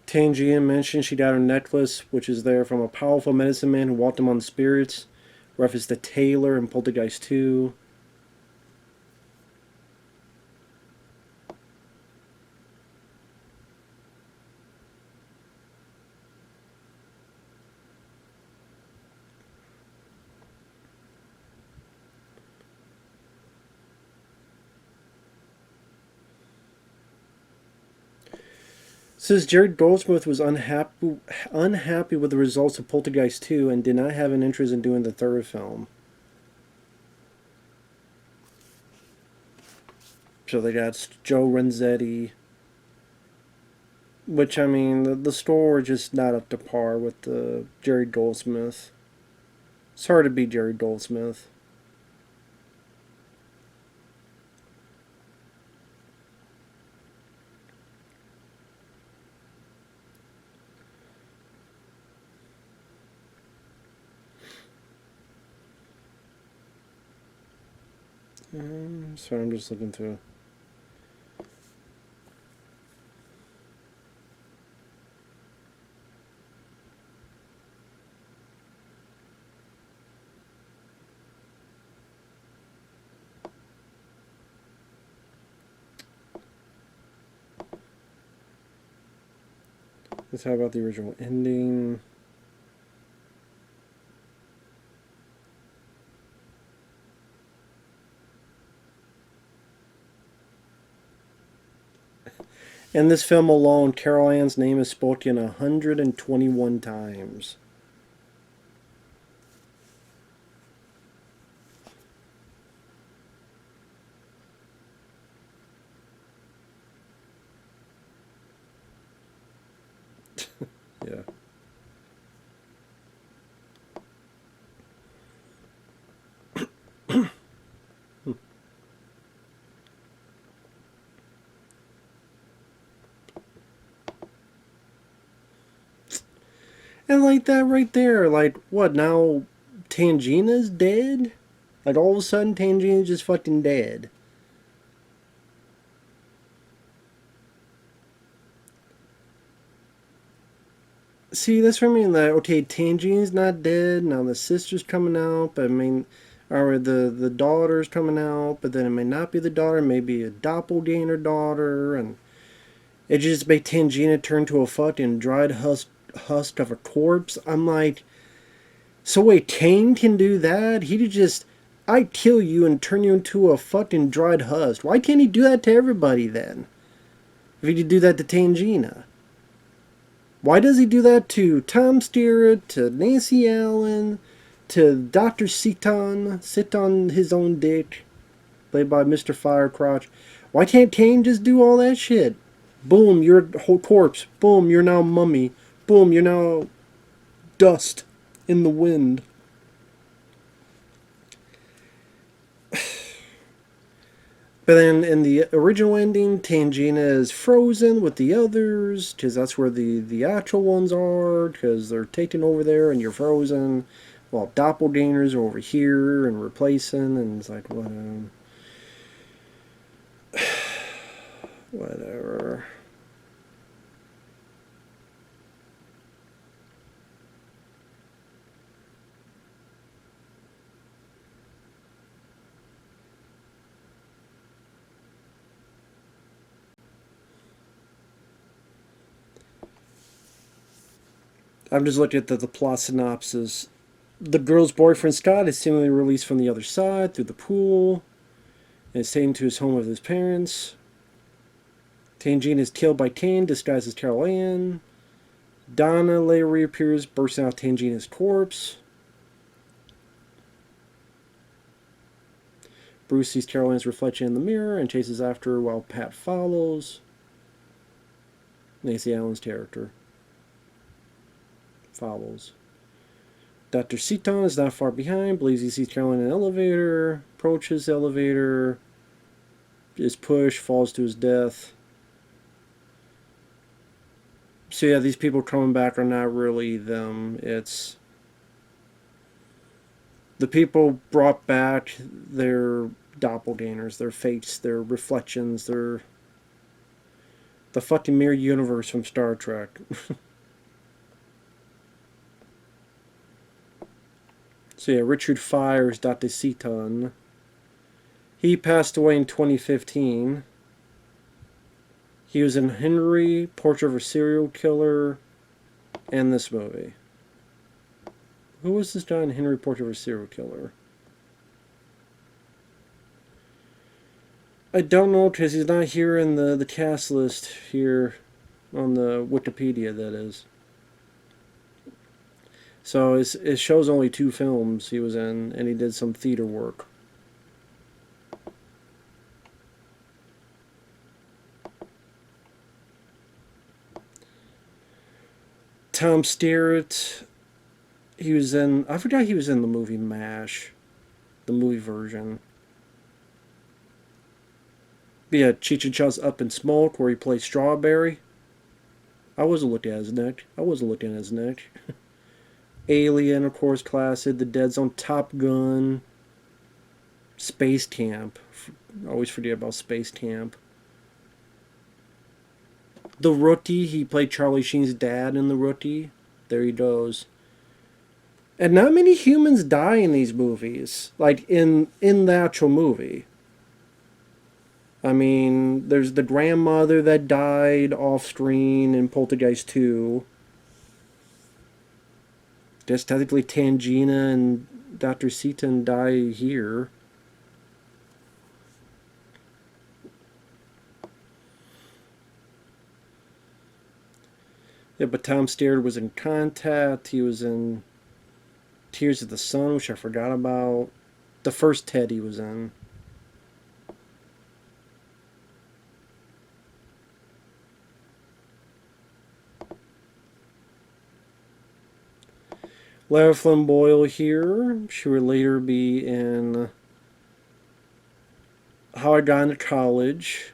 Tangian mentioned she got her necklace, which is there, from a powerful medicine man who walked among spirits. Reference to Taylor in Poltergeist 2. Says Jared Goldsmith was unhappy with the results of Poltergeist 2 and did not have an interest in doing the third film. So they got Joe Renzetti, which, I mean, the score just not up to par with the Jerry Goldsmith. It's hard to beat Jerry Goldsmith. Sorry, I'm just looking through. Let's talk about the original ending. In this film alone, Carol Anne's name is spoken 121 times. Yeah. And like that right there, like, what, now Tangina's dead? Like, all of a sudden, Tangina's just fucking dead. See, that's what I mean. Like, okay, Tangina's not dead. Now the sister's coming out. But I mean, or the daughter's coming out. But then it may not be the daughter. It may be a doppelganger daughter. And it just made Tangina turn to a fucking dried husk of a corpse. I'm like, so wait, Kane can do that? He could just, I kill you and turn you into a fucking dried husk. Why can't he do that to everybody then? If he could do that to Tangina. Why does he do that to Tom Skerritt, to Nancy Allen, to Dr. Seaton, sit on his own dick, played by Mr. Firecrotch? Why can't Kane just do all that shit? Boom, you're a whole corpse. Boom, you're now mummy. Boom, you're now dust in the wind. But then in the original ending, Tangina is frozen with the others, because that's where the actual ones are, because they're taken over there and you're frozen, while doppelgangers are over here and replacing, and it's like, whatever. I'm just looking at the plot synopsis. The girl's boyfriend Scott is seemingly released from the other side through the pool and is taken to his home with his parents. Tangina is killed by Kane, disguised as Carol Anne. Donna later reappears, bursting out Tangina's corpse. Bruce sees Carol Anne's reflection in the mirror and chases after her while Pat follows. Nancy Allen's character follows. Dr. Seaton is not far behind, believes he sees Carol in an elevator, approaches the elevator, is pushed, falls to his death. So yeah, these people coming back are not really them. It's the people brought back their doppelgangers, their fates, their reflections, their the fucking mirror universe from Star Trek. So yeah, Richard Fires Dr. Seaton. He passed away in 2015. He was in Henry, Portrait of a Serial Killer, and this movie. Who was this guy in Henry, Portrait of a Serial Killer? I don't know, because he's not here in the cast list here on the Wikipedia, that is. So it shows only 2 films he was in, and he did some theater work. Tom Skerritt, he was in, I forgot he was in the movie MASH, the movie version. But yeah, Cheech and Chong's Up in Smoke, where he plays Strawberry. I wasn't looking at his neck. Alien, of course, classic. The Dead Zone, Top Gun, Space Camp. I always forget about Space Camp. The Rookie, he played Charlie Sheen's dad in The Rookie. There he goes. And not many humans die in these movies, like in the actual movie. I mean, there's the grandmother that died off screen in Poltergeist 2. Guess technically Tangina and Dr. Seaton die here. Yeah, but Tom Skerritt was in Contact. He was in Tears of the Sun, which I forgot about. The first Ted he was in. Lara Flynn Boyle here. She would later be in How I Got into College,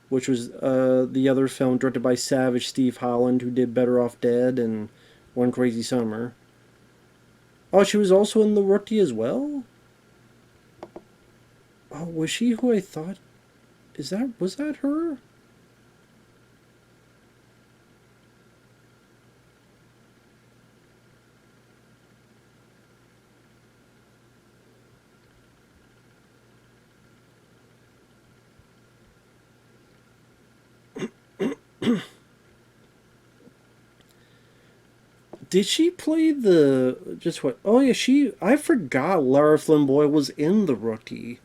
which was the other film directed by Savage Steve Holland, who did Better Off Dead and One Crazy Summer. Oh, she was also in The Rookie as well? Oh, was she who I thought? Was that her? Did she play the just what? Oh yeah, I forgot Lara Flynn Boyle was in The Rookie.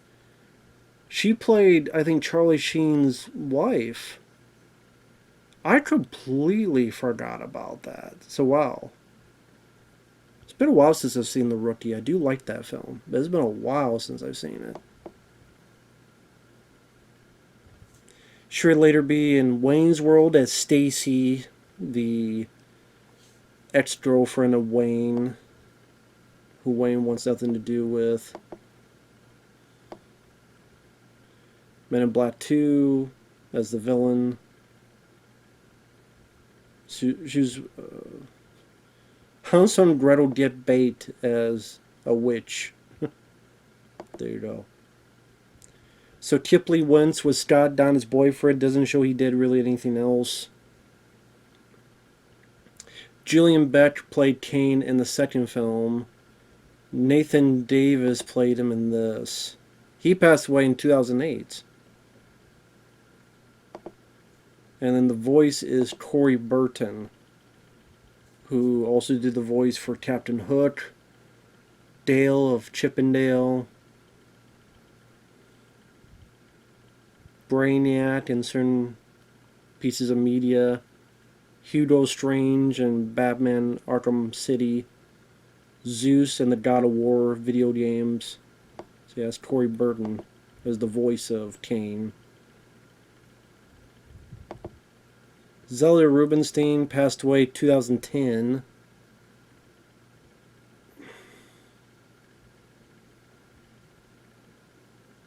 She played, I think, Charlie Sheen's wife. I completely forgot about that. So wow, it's been a while since I've seen The Rookie. I do like that film, but it's been a while since I've seen it. She would later be in Wayne's World as Stacy, the ex-girlfriend of Wayne, who Wayne wants nothing to do with. Men in Black 2 as the villain. She's Hansel and Gretel Get Bait as a witch. There you go. So Kipley Wentz was Scott Donna's boyfriend. Doesn't show he did really anything else. Julian Beck played Kane in the second film. Nathan Davis played him in this. He passed away in 2008. And then the voice is Corey Burton, who also did the voice for Captain Hook, Dale of Chippendale, Brainiac in certain pieces of media, Hugo Strange and Batman Arkham City, Zeus and the God of War video games. So yeah, that's Corey Burton as the voice of Kane. Zelda Rubinstein passed away 2010.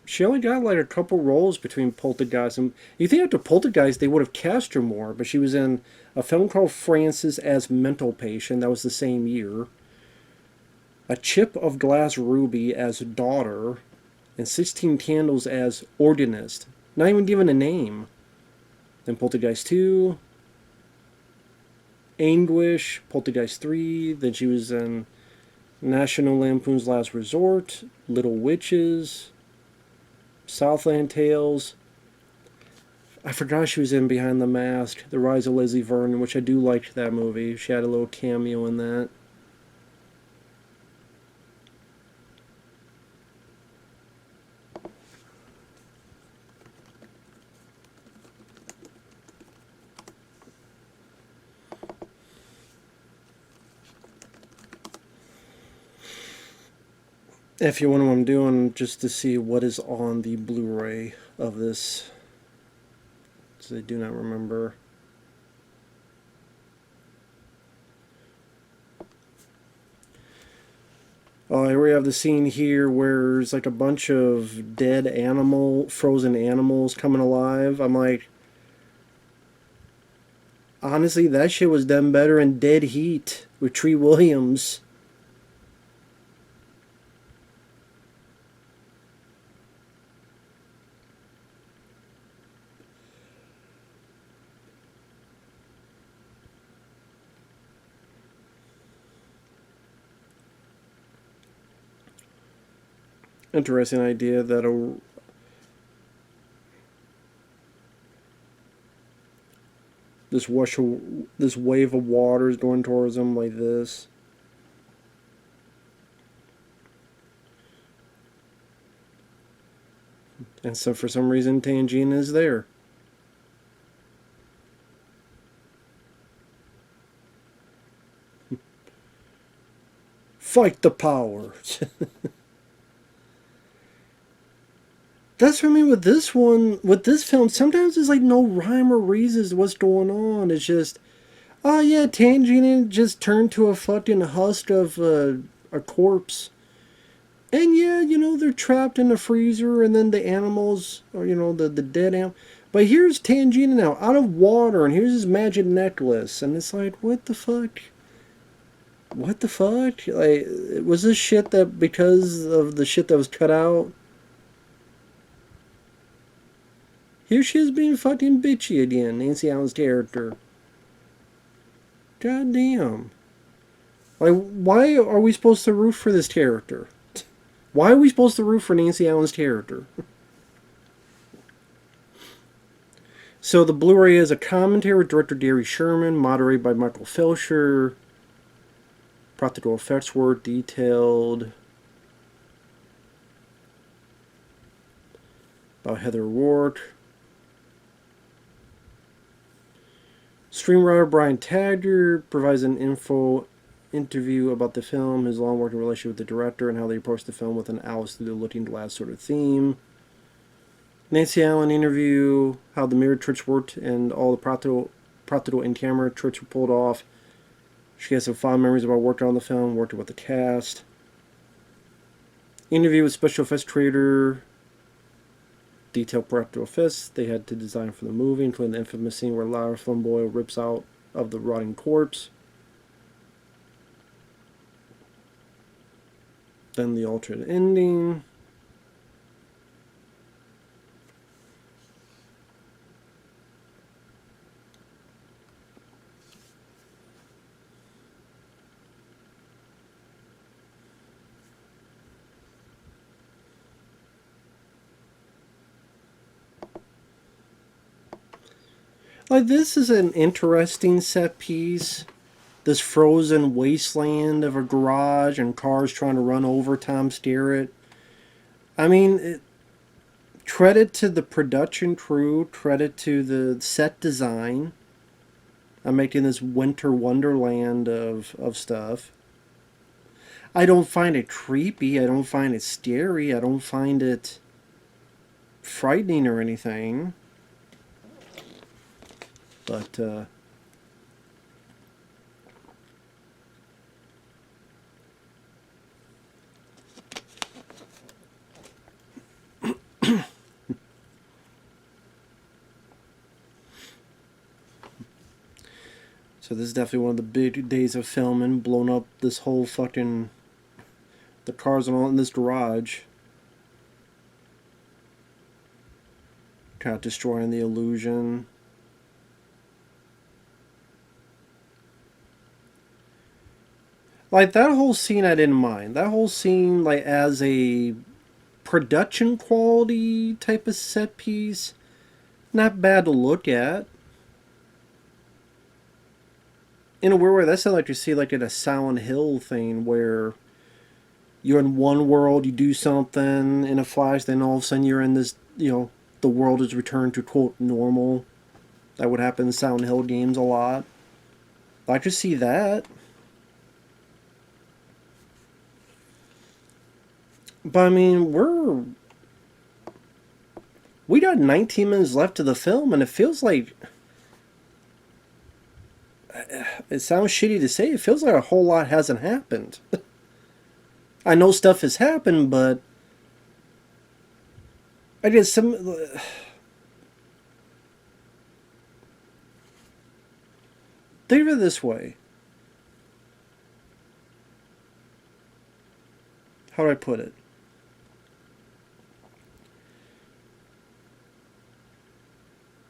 She only got like a couple roles between Poltergeist and... You think after Poltergeist they would have cast her more, but she was in a film called Frances as mental patient. That was the same year. A Chip of Glass Ruby as daughter. And 16 Candles as organist. Not even given a name. Then Poltergeist 2... Anguish, Poltergeist 3, then she was in National Lampoon's Last Resort, Little Witches, Southland Tales. I forgot she was in Behind the Mask, The Rise of Leslie Vernon, which I do like that movie. She had a little cameo in that. If you want what I'm doing, just to see what is on the Blu-ray of this, so I do not remember. Oh, here we have the scene here where there's like a bunch of dead frozen animals coming alive. I'm like, honestly, that shit was done better in Dead Heat with Tree Williams. Interesting idea that this wave of water is going towards them like this. And so for some reason Tangina is there. Fight the power. That's what I mean with this one, with this film. Sometimes there's like no rhyme or reason to what's going on. It's just, oh yeah, Tangina just turned to a fucking husk of a corpse. And yeah, they're trapped in the freezer, and then the animals, or the dead animal. But here's Tangina now, out of water, and here's his magic necklace, and it's like, what the fuck? What the fuck? Like, was this shit that because of the shit that was cut out? Here she is being fucking bitchy again, Nancy Allen's character. God damn. Like, why are we supposed to root for this character? Why are we supposed to root for Nancy Allen's character? So the Blu-ray is a commentary with director Gary Sherman, moderated by Michael Felcher. Practical effects were detailed. About Heather O'Rourke. Screenwriter Brian Taggart provides an interview about the film, his long working relationship with the director, and how they approached the film with an Alice through the Looking Glass sort of theme. Nancy Allen interview, how the mirror tricks worked and all the practical in-camera tricks were pulled off. She has some fond memories about working on the film, working with the cast. Interview with special effects creator, detailed practical effects they had to design for the movie, including the infamous scene where Lara Flynn Boyle rips out of the rotting corpse. Then the alternate ending. Like, this is an interesting set piece. This frozen wasteland of a garage and cars trying to run over Tom Skerritt. I mean, credit to the production crew, credit to the set design. I'm making this winter wonderland of stuff. I don't find it creepy. I don't find it scary. I don't find it frightening or anything. But, so this is definitely one of the big days of filming, blown up this whole fucking, the cars and all in this garage. Kind of destroying the illusion. Like, that whole scene I didn't mind. That whole scene, like, as a production quality type of set piece, not bad to look at. In a weird way, that sounds like you see like in a Silent Hill thing where you're in one world, you do something in a flash, then all of a sudden you're in this, the world is returned to quote normal. That would happen in Silent Hill games a lot. I could see that. But I mean, we got 19 minutes left of the film, and it feels like, it sounds shitty to say, it feels like a whole lot hasn't happened. I know stuff has happened, but I guess think of it this way. How do I put it?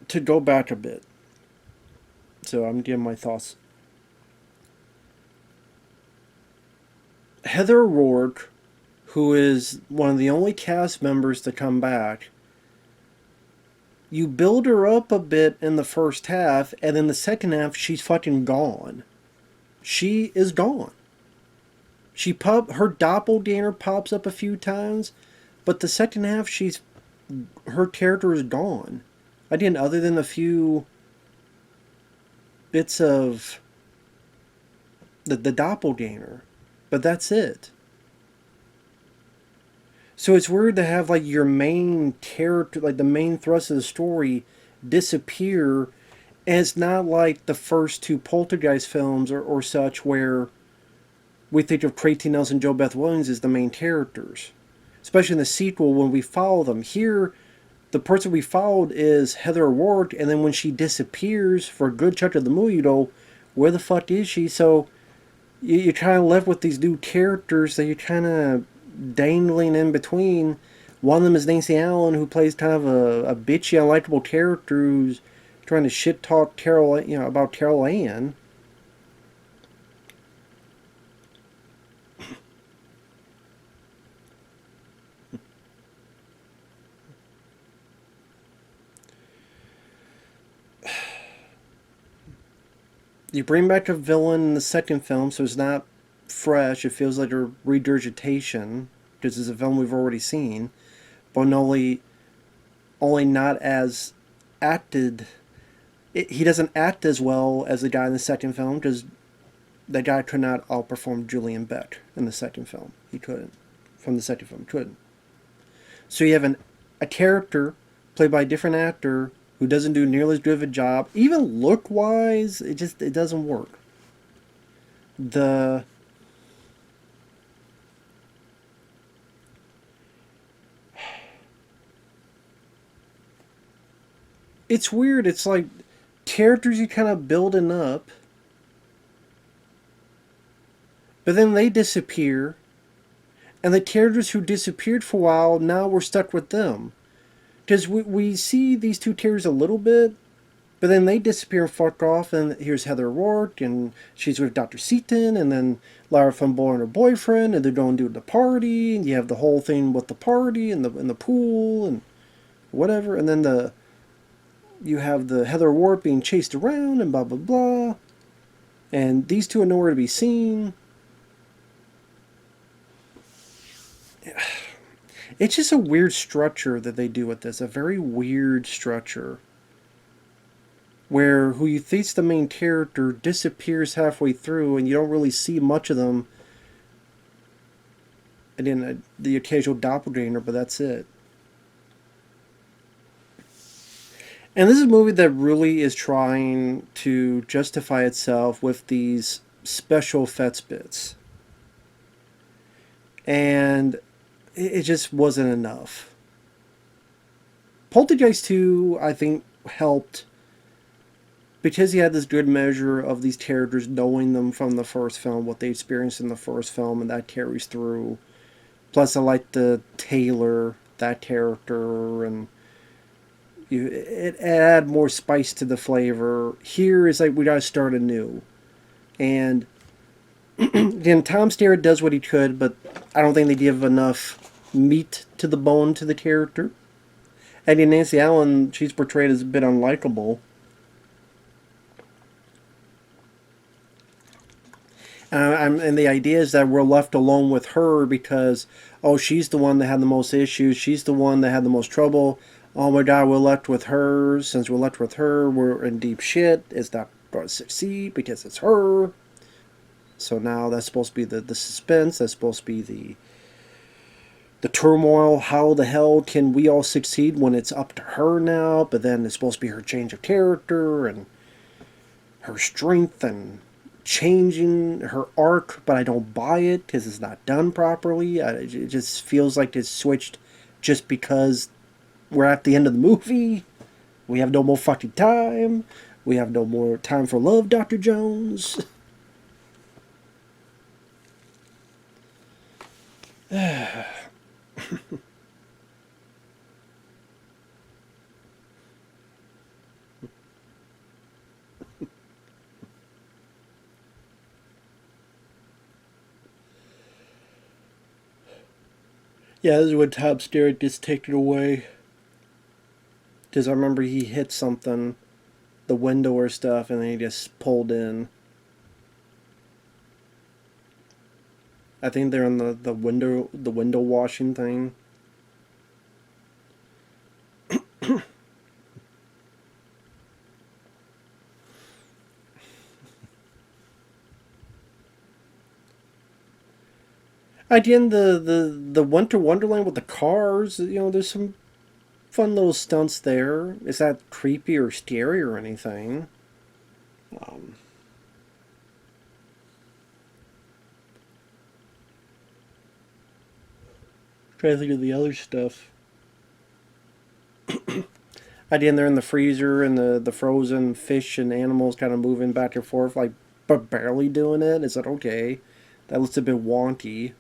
To go back a bit. So I'm giving my thoughts. Heather O'Rourke, who is one of the only cast members to come back, you build her up a bit in the first half, and in the second half, she's fucking gone. She is gone. Her doppelganger pops up a few times, but the second half, her character is gone. Again, other than a few bits of the doppelganger, but that's it. So it's weird to have like your main character, like the main thrust of the story, disappear, and it's not like the first two Poltergeist films or such where we think of Craig T. Nelson and Joe Beth Williams as the main characters, especially in the sequel when we follow them. Here, the person we followed is Heather O'Rourke, and then when she disappears for a good chunk of the movie, you go, where the fuck is she? So you're kind of left with these new characters that you're kind of dangling in between. One of them is Nancy Allen, who plays kind of a bitchy, unlikable character who's trying to shit talk Carol, about Carol Anne. You bring back a villain in the second film, so it's not fresh. It feels like a regurgitation because it's a film we've already seen, but only not as acted. He doesn't act as well as the guy in the second film because that guy could not outperform Julian Beck in the second film. He couldn't. From the second film, couldn't. So you have a character played by a different actor who doesn't do nearly as good of a job. Even look wise, it doesn't work. The It's weird. It's like characters you kind of building up, but then they disappear, and the characters who disappeared for a while, now we're stuck with them. Because we see these two characters a little bit, but then they disappear and fuck off, and here's Heather O'Rourke, and she's with Dr. Seaton, and then Lara Flamborough and her boyfriend, and they're going to do the party, and you have the whole thing with the party and the pool and whatever, and then you have the Heather O'Rourke being chased around and blah blah blah, and these two are nowhere to be seen. It's just a weird structure that they do with this, a very weird structure where who you think's the main character disappears halfway through and you don't really see much of them, and then the occasional doppelganger, but that's it. And this is a movie that really is trying to justify itself with these special effects bits. And it just wasn't enough. Poltergeist 2, I think, helped because he had this good measure of these characters knowing them from the first film, what they experienced in the first film, and that carries through. Plus, I like the Taylor, that character, and it add more spice to the flavor. Here is like we gotta start anew, and again, Tom Skerritt does what he could, but I don't think they give enough meat to the bone to the character. And in Nancy Allen, she's portrayed as a bit unlikable. And the idea is that we're left alone with her because, oh, she's the one that had the most issues. She's the one that had the most trouble. Oh my God, we're left with her. Since we're left with her, we're in deep shit. It's not going to succeed because it's her. So now that's supposed to be the suspense. That's supposed to be the turmoil. How the hell can we all succeed when it's up to her now? But then it's supposed to be her change of character and her strength and changing her arc, but I don't buy it because it's not done properly. It just feels like it's switched just because we're at the end of the movie. We have no more fucking time. We have no more time for love, Dr. Jones. Yeah, this is when Tom Skerritt gets taken away. Because I remember he hit something, the window or stuff, and then he just pulled in. I think they're on the window washing thing. Again, the Winter Wonderland with the cars, there's some fun little stunts there. Is that creepy or scary or anything? Um, Trying to think of the other stuff. Again, they're in the freezer and the frozen fish and animals kind of moving back and forth, like but barely doing it. It's like, okay, that looks a bit wonky.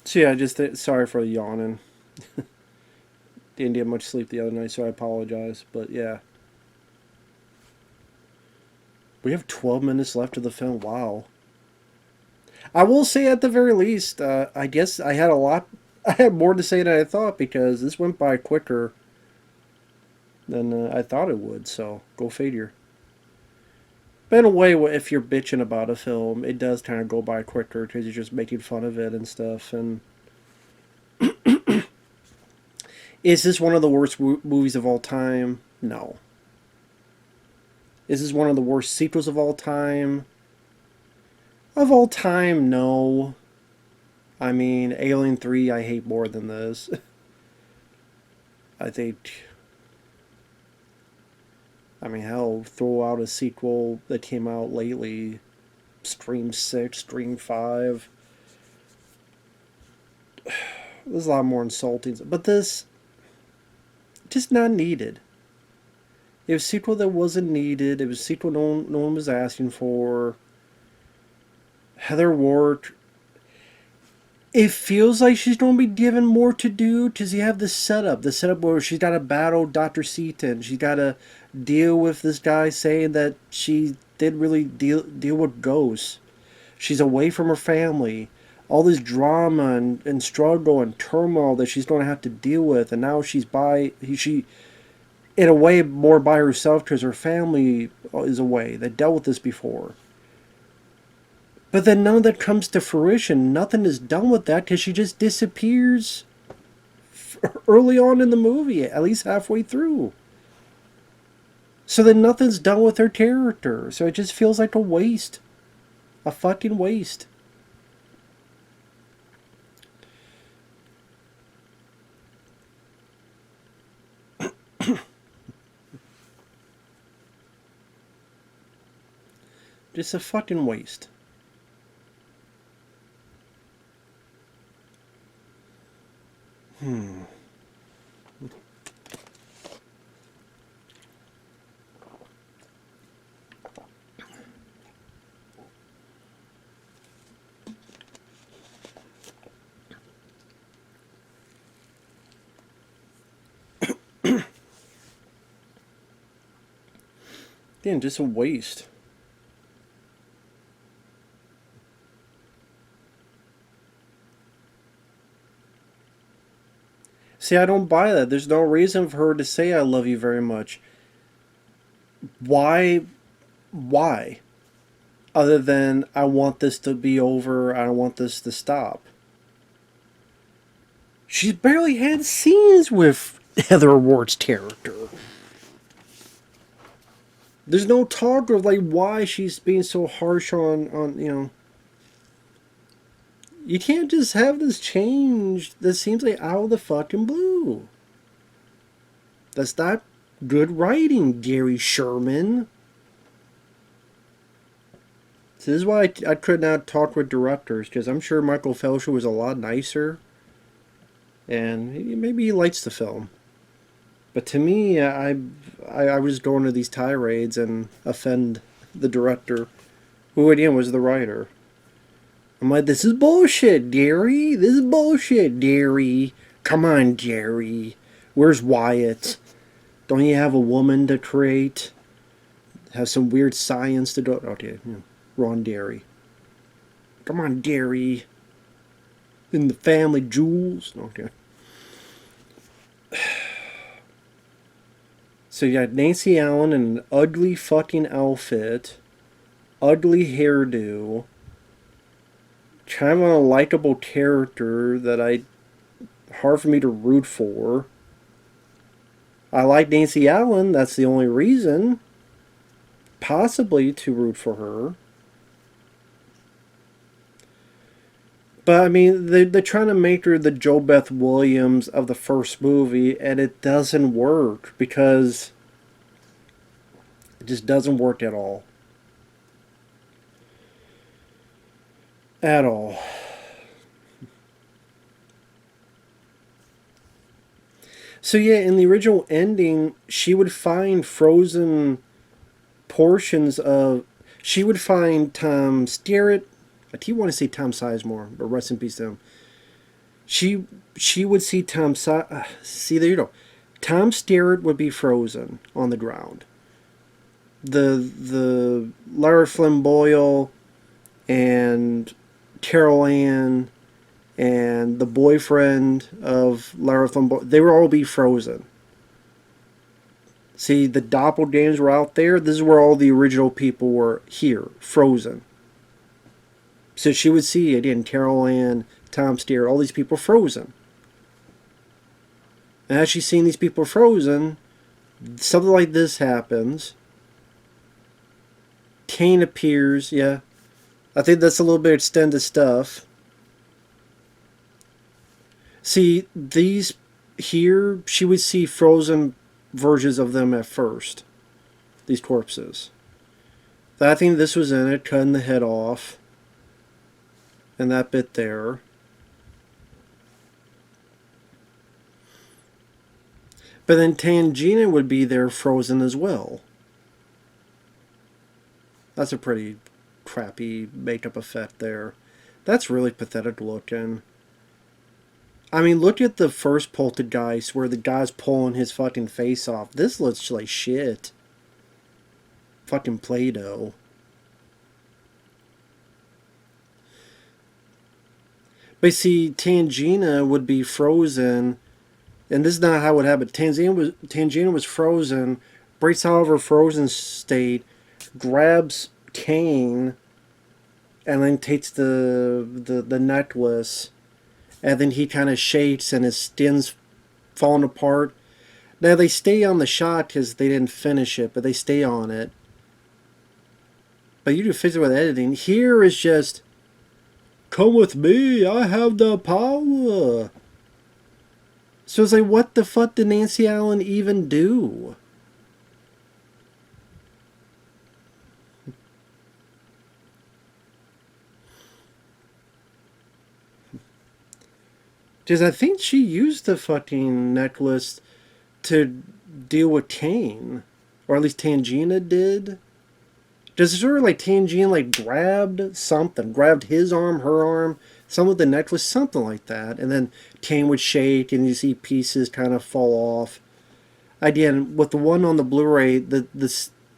So yeah, sorry for yawning. Didn't get much sleep the other night, so I apologize. But yeah, we have 12 minutes left of the film. Wow. I will say at the very least, I guess I had a lot. I had more to say than I thought because this went by quicker than I thought it would. So go figure. But in a way, if you're bitching about a film, it does kind of go by quicker because you're just making fun of it and stuff. And is this one of the worst movies of all time? No. Is this one of the worst sequels of all time? Of all time, no. I mean, Alien 3 I hate more than this. I think... I mean, hell, throw out a sequel that came out lately. Stream 6, Stream 5. There's a lot more insulting. But this... just not needed. It was a sequel that wasn't needed. It was a sequel no one was asking for. Heather O'Rourke, it feels like she's going to be given more to do because you have the setup where she's got to battle Dr. Seaton. She's got to deal with this guy saying that she didn't really deal with ghosts. She's away from her family. All this drama and struggle and turmoil that she's going to have to deal with, and now she in a way more by herself because her family is away. They dealt with this before. But then none of that comes to fruition. Nothing is done with that because she just disappears early on in the movie, at least halfway through. So then nothing's done with her character. So it just feels like a waste. A fucking waste. Just a fucking waste. Damn, just a waste. See, I don't buy that. There's no reason for her to say I love you very much. Why? Why? Other than I want this to be over, I want this to stop. She's barely had scenes with Heather O'Rourke's character. There's no talk of like why she's being so harsh on you know. You can't just have this change that seems like out of the fucking blue. That's not good writing, Gary Sherman. So this is why I could not talk with directors, because I'm sure Michael Felsher was a lot nicer. And maybe he likes the film. But to me, I was going to these tirades and offend the director, who again was the writer. I'm like, this is bullshit, Gary. This is bullshit, Gary. Come on, Gary. Where's Wyatt? Don't you have a woman to create? Have some weird science to do? Okay, yeah. Ron Gary. Come on, Gary. In the family jewels. Okay. So you got Nancy Allen in an ugly fucking outfit, ugly hairdo, kind of an unlikable character that hard for me to root for. I like Nancy Allen, that's the only reason, possibly to root for her. But I mean, they're trying to make her the Jo Beth Williams of the first movie, and it doesn't work because It just doesn't work at all. At all. So yeah, in the original ending, she would find frozen portions of. She would find Tom Skerritt. I do want to say Tom Sizemore, but rest in peace to him. She she would see see, there you go. Tom Skerritt would be frozen on the ground. The Lara Flynn Boyle and Carol Anne and the boyfriend of Lara Flynn Boyle, they would all be frozen. See, the doppelgangers were out there. This is where all the original people were here, frozen. So she would see it in Carol Ann, Tom Steer, all these people frozen. And as she's seeing these people frozen, something like this happens. Kane appears, yeah. I think that's a little bit extended stuff. See, these here, she would see frozen versions of them at first. These corpses. I think this was in it, cutting the head off. And that bit there. But then Tangina would be there frozen as well. That's a pretty crappy makeup effect there. That's really pathetic looking. I mean, look at the first Poltergeist where the guy's pulling his fucking face off. This looks like shit. Fucking Play-Doh. But see, Tangina would be frozen, and this is not how it would happen. Tangina was frozen, breaks out of her frozen state, grabs Kane, and then takes the necklace, and then he kind of shakes and his skin's falling apart. Now they stay on the shot because they didn't finish it, but they stay on it. But you do fix it with editing. Here is just, come with me, I have the power. So it's like, what the fuck did Nancy Allen even do? Because I think she used the fucking necklace to deal with Kane. Or at least Tangina did. Does it sort of like Tangina like grabbed something? Grabbed his arm, her arm, some with the necklace, something like that. And then Kane would shake and you see pieces kind of fall off. Again, with the one on the Blu-ray,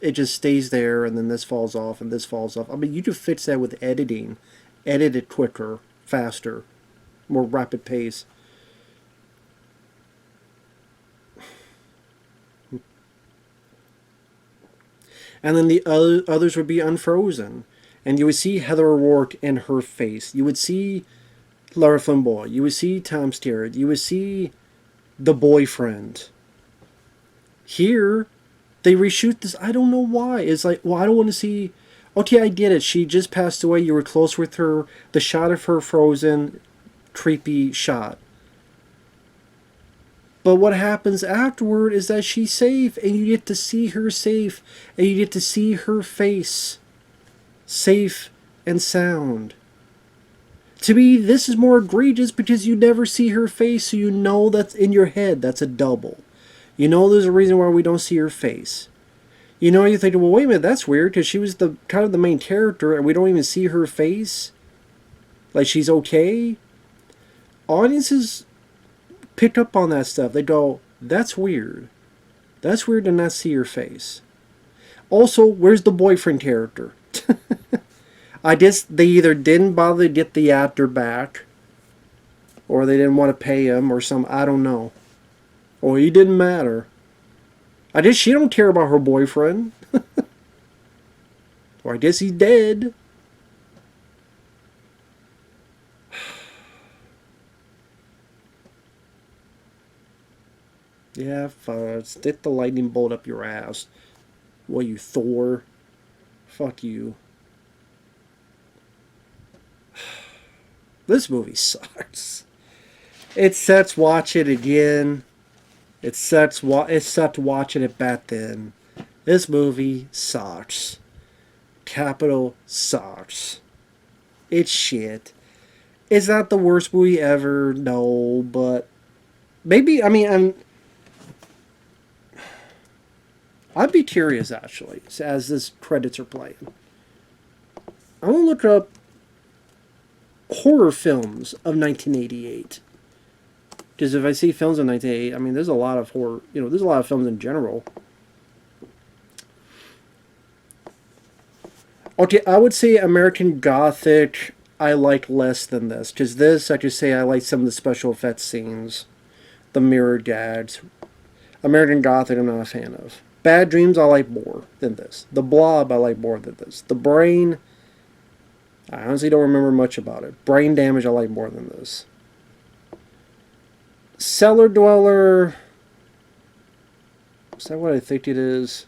it just stays there and then this falls off and this falls off. I mean, you could fix that with editing. Edit it quicker, faster. More rapid pace. And then the others would be unfrozen. And you would see Heather O'Rourke in her face. You would see Lara Flynn Boyle. You would see Tom Skerritt. You would see the boyfriend. Here, they reshoot this. I don't know why. It's like, well, I don't want to see... Okay, I get it. She just passed away. You were close with her. The shot of her frozen... creepy shot. But what happens afterward is that she's safe and you get to see her safe and you get to see her face safe and sound. To me, this is more egregious because you never see her face, so you know that's in your head. That's a double. You know there's a reason why we don't see her face. You know, you think, well, wait a minute, that's weird because she was the kind of the main character and we don't even see her face. Like she's okay. Audiences pick up on that stuff. They go, that's weird. That's weird to not see your face. Also, where's the boyfriend character? I guess they either didn't bother to get the actor back, or they didn't want to pay him, or some, I don't know. Or he didn't matter. I guess she don't care about her boyfriend. Or I guess he's dead. Yeah, fine. Stick the lightning bolt up your ass. What, you Thor? Fuck you. This movie sucks. It sucks watching it again. It sucks watching it back then. This movie sucks. Capital sucks. It's shit. It's not the worst movie ever, no, but maybe, I mean, I'd be curious, actually, as this credits are playing. I want to look up horror films of 1988. Because if I see films of 1988, I mean, there's a lot of horror, there's a lot of films in general. Okay, I would say American Gothic I like less than this. Because this, I just say I like some of the special effects scenes. The mirror gags. American Gothic I'm not a fan of. Bad Dreams I like more than this. The Blob I like more than this. The Brain, I honestly don't remember much about it. Brain Damage I like more than this. Cellar Dweller, is that what I think it is?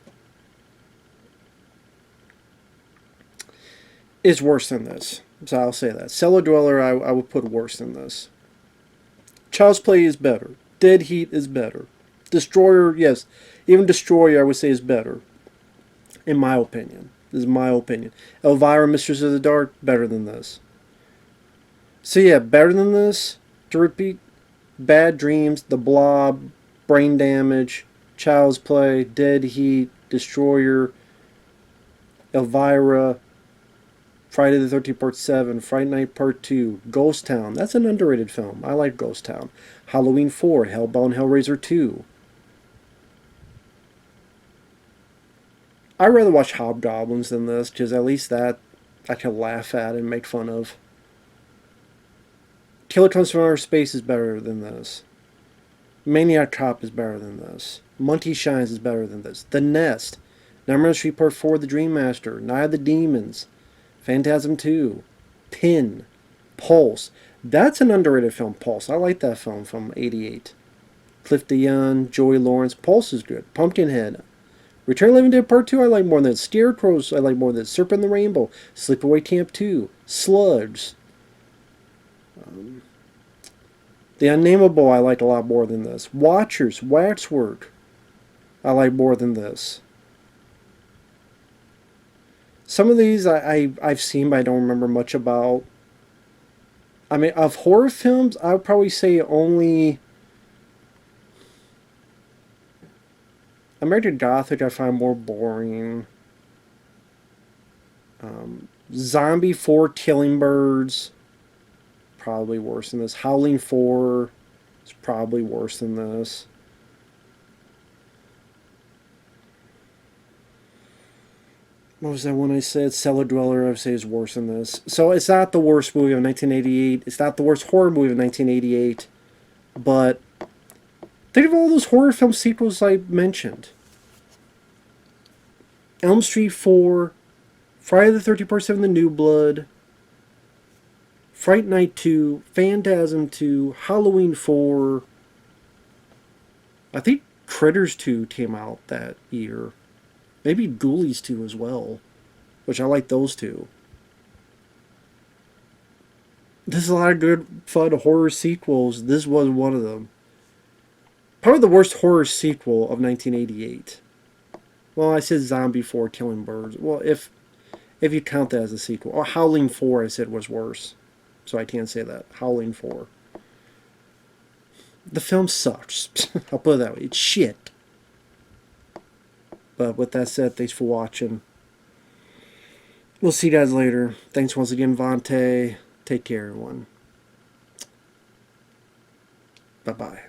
Is worse than this. So I'll say that. Cellar Dweller I would put worse than this. Child's Play is better. Dead Heat is better. Destroyer, yes. Even Destroyer I would say is better. In my opinion. This is my opinion. Elvira, Mistress of the Dark, better than this. So yeah, better than this. To repeat, Bad Dreams, The Blob, Brain Damage, Child's Play, Dead Heat, Destroyer, Elvira, Friday the 13th Part 7, Friday Night Part 2, Ghost Town. That's an underrated film. I like Ghost Town. Halloween 4, Hellbound Hellraiser 2. I'd rather watch Hobgoblins than this, because at least that I can laugh at and make fun of. Killer Comes from Outer Space is better than this. Maniac Cop is better than this. Monkey Shines is better than this. The Nest. Nightmare on Street Part 4, The Dream Master. Night of the Demons. Phantasm 2. Pin. Pulse. That's an underrated film, Pulse. I like that film from 88. Cliff DeYoung, Joey Lawrence. Pulse is good. Pumpkinhead. Return of the Living Dead Part 2 I like more than this. Scarecrows I like more than this. Serpent in the Rainbow. Sleepaway Camp 2. Slugs. The Unnameable I like a lot more than this. Watchers, Waxwork I like more than this. Some of these I've seen but I don't remember much about. I mean, of horror films, I would probably say only American Gothic I find more boring. Zombie 4, Killing Birds, probably worse than this. Howling 4 is probably worse than this. What was that one I said? Cellar Dweller I would say is worse than this. So it's not the worst movie of 1988. It's not the worst horror movie of 1988. But think of all those horror film sequels I mentioned. Elm Street 4, Friday the 13th Part 7, The New Blood, Fright Night 2, Phantasm 2, Halloween 4. I think Critters 2 came out that year. Maybe Ghoulies 2 as well, which I like those two. There's a lot of good, fun horror sequels. This was one of them. Probably the worst horror sequel of 1988. Well, I said Zombie 4, Killing Birds. Well, if you count that as a sequel. Or Howling 4 I said was worse. So I can't say that. Howling 4. The film sucks. I'll put it that way. It's shit. But with that said, thanks for watching. We'll see you guys later. Thanks once again, Vonte. Take care, everyone. Bye-bye.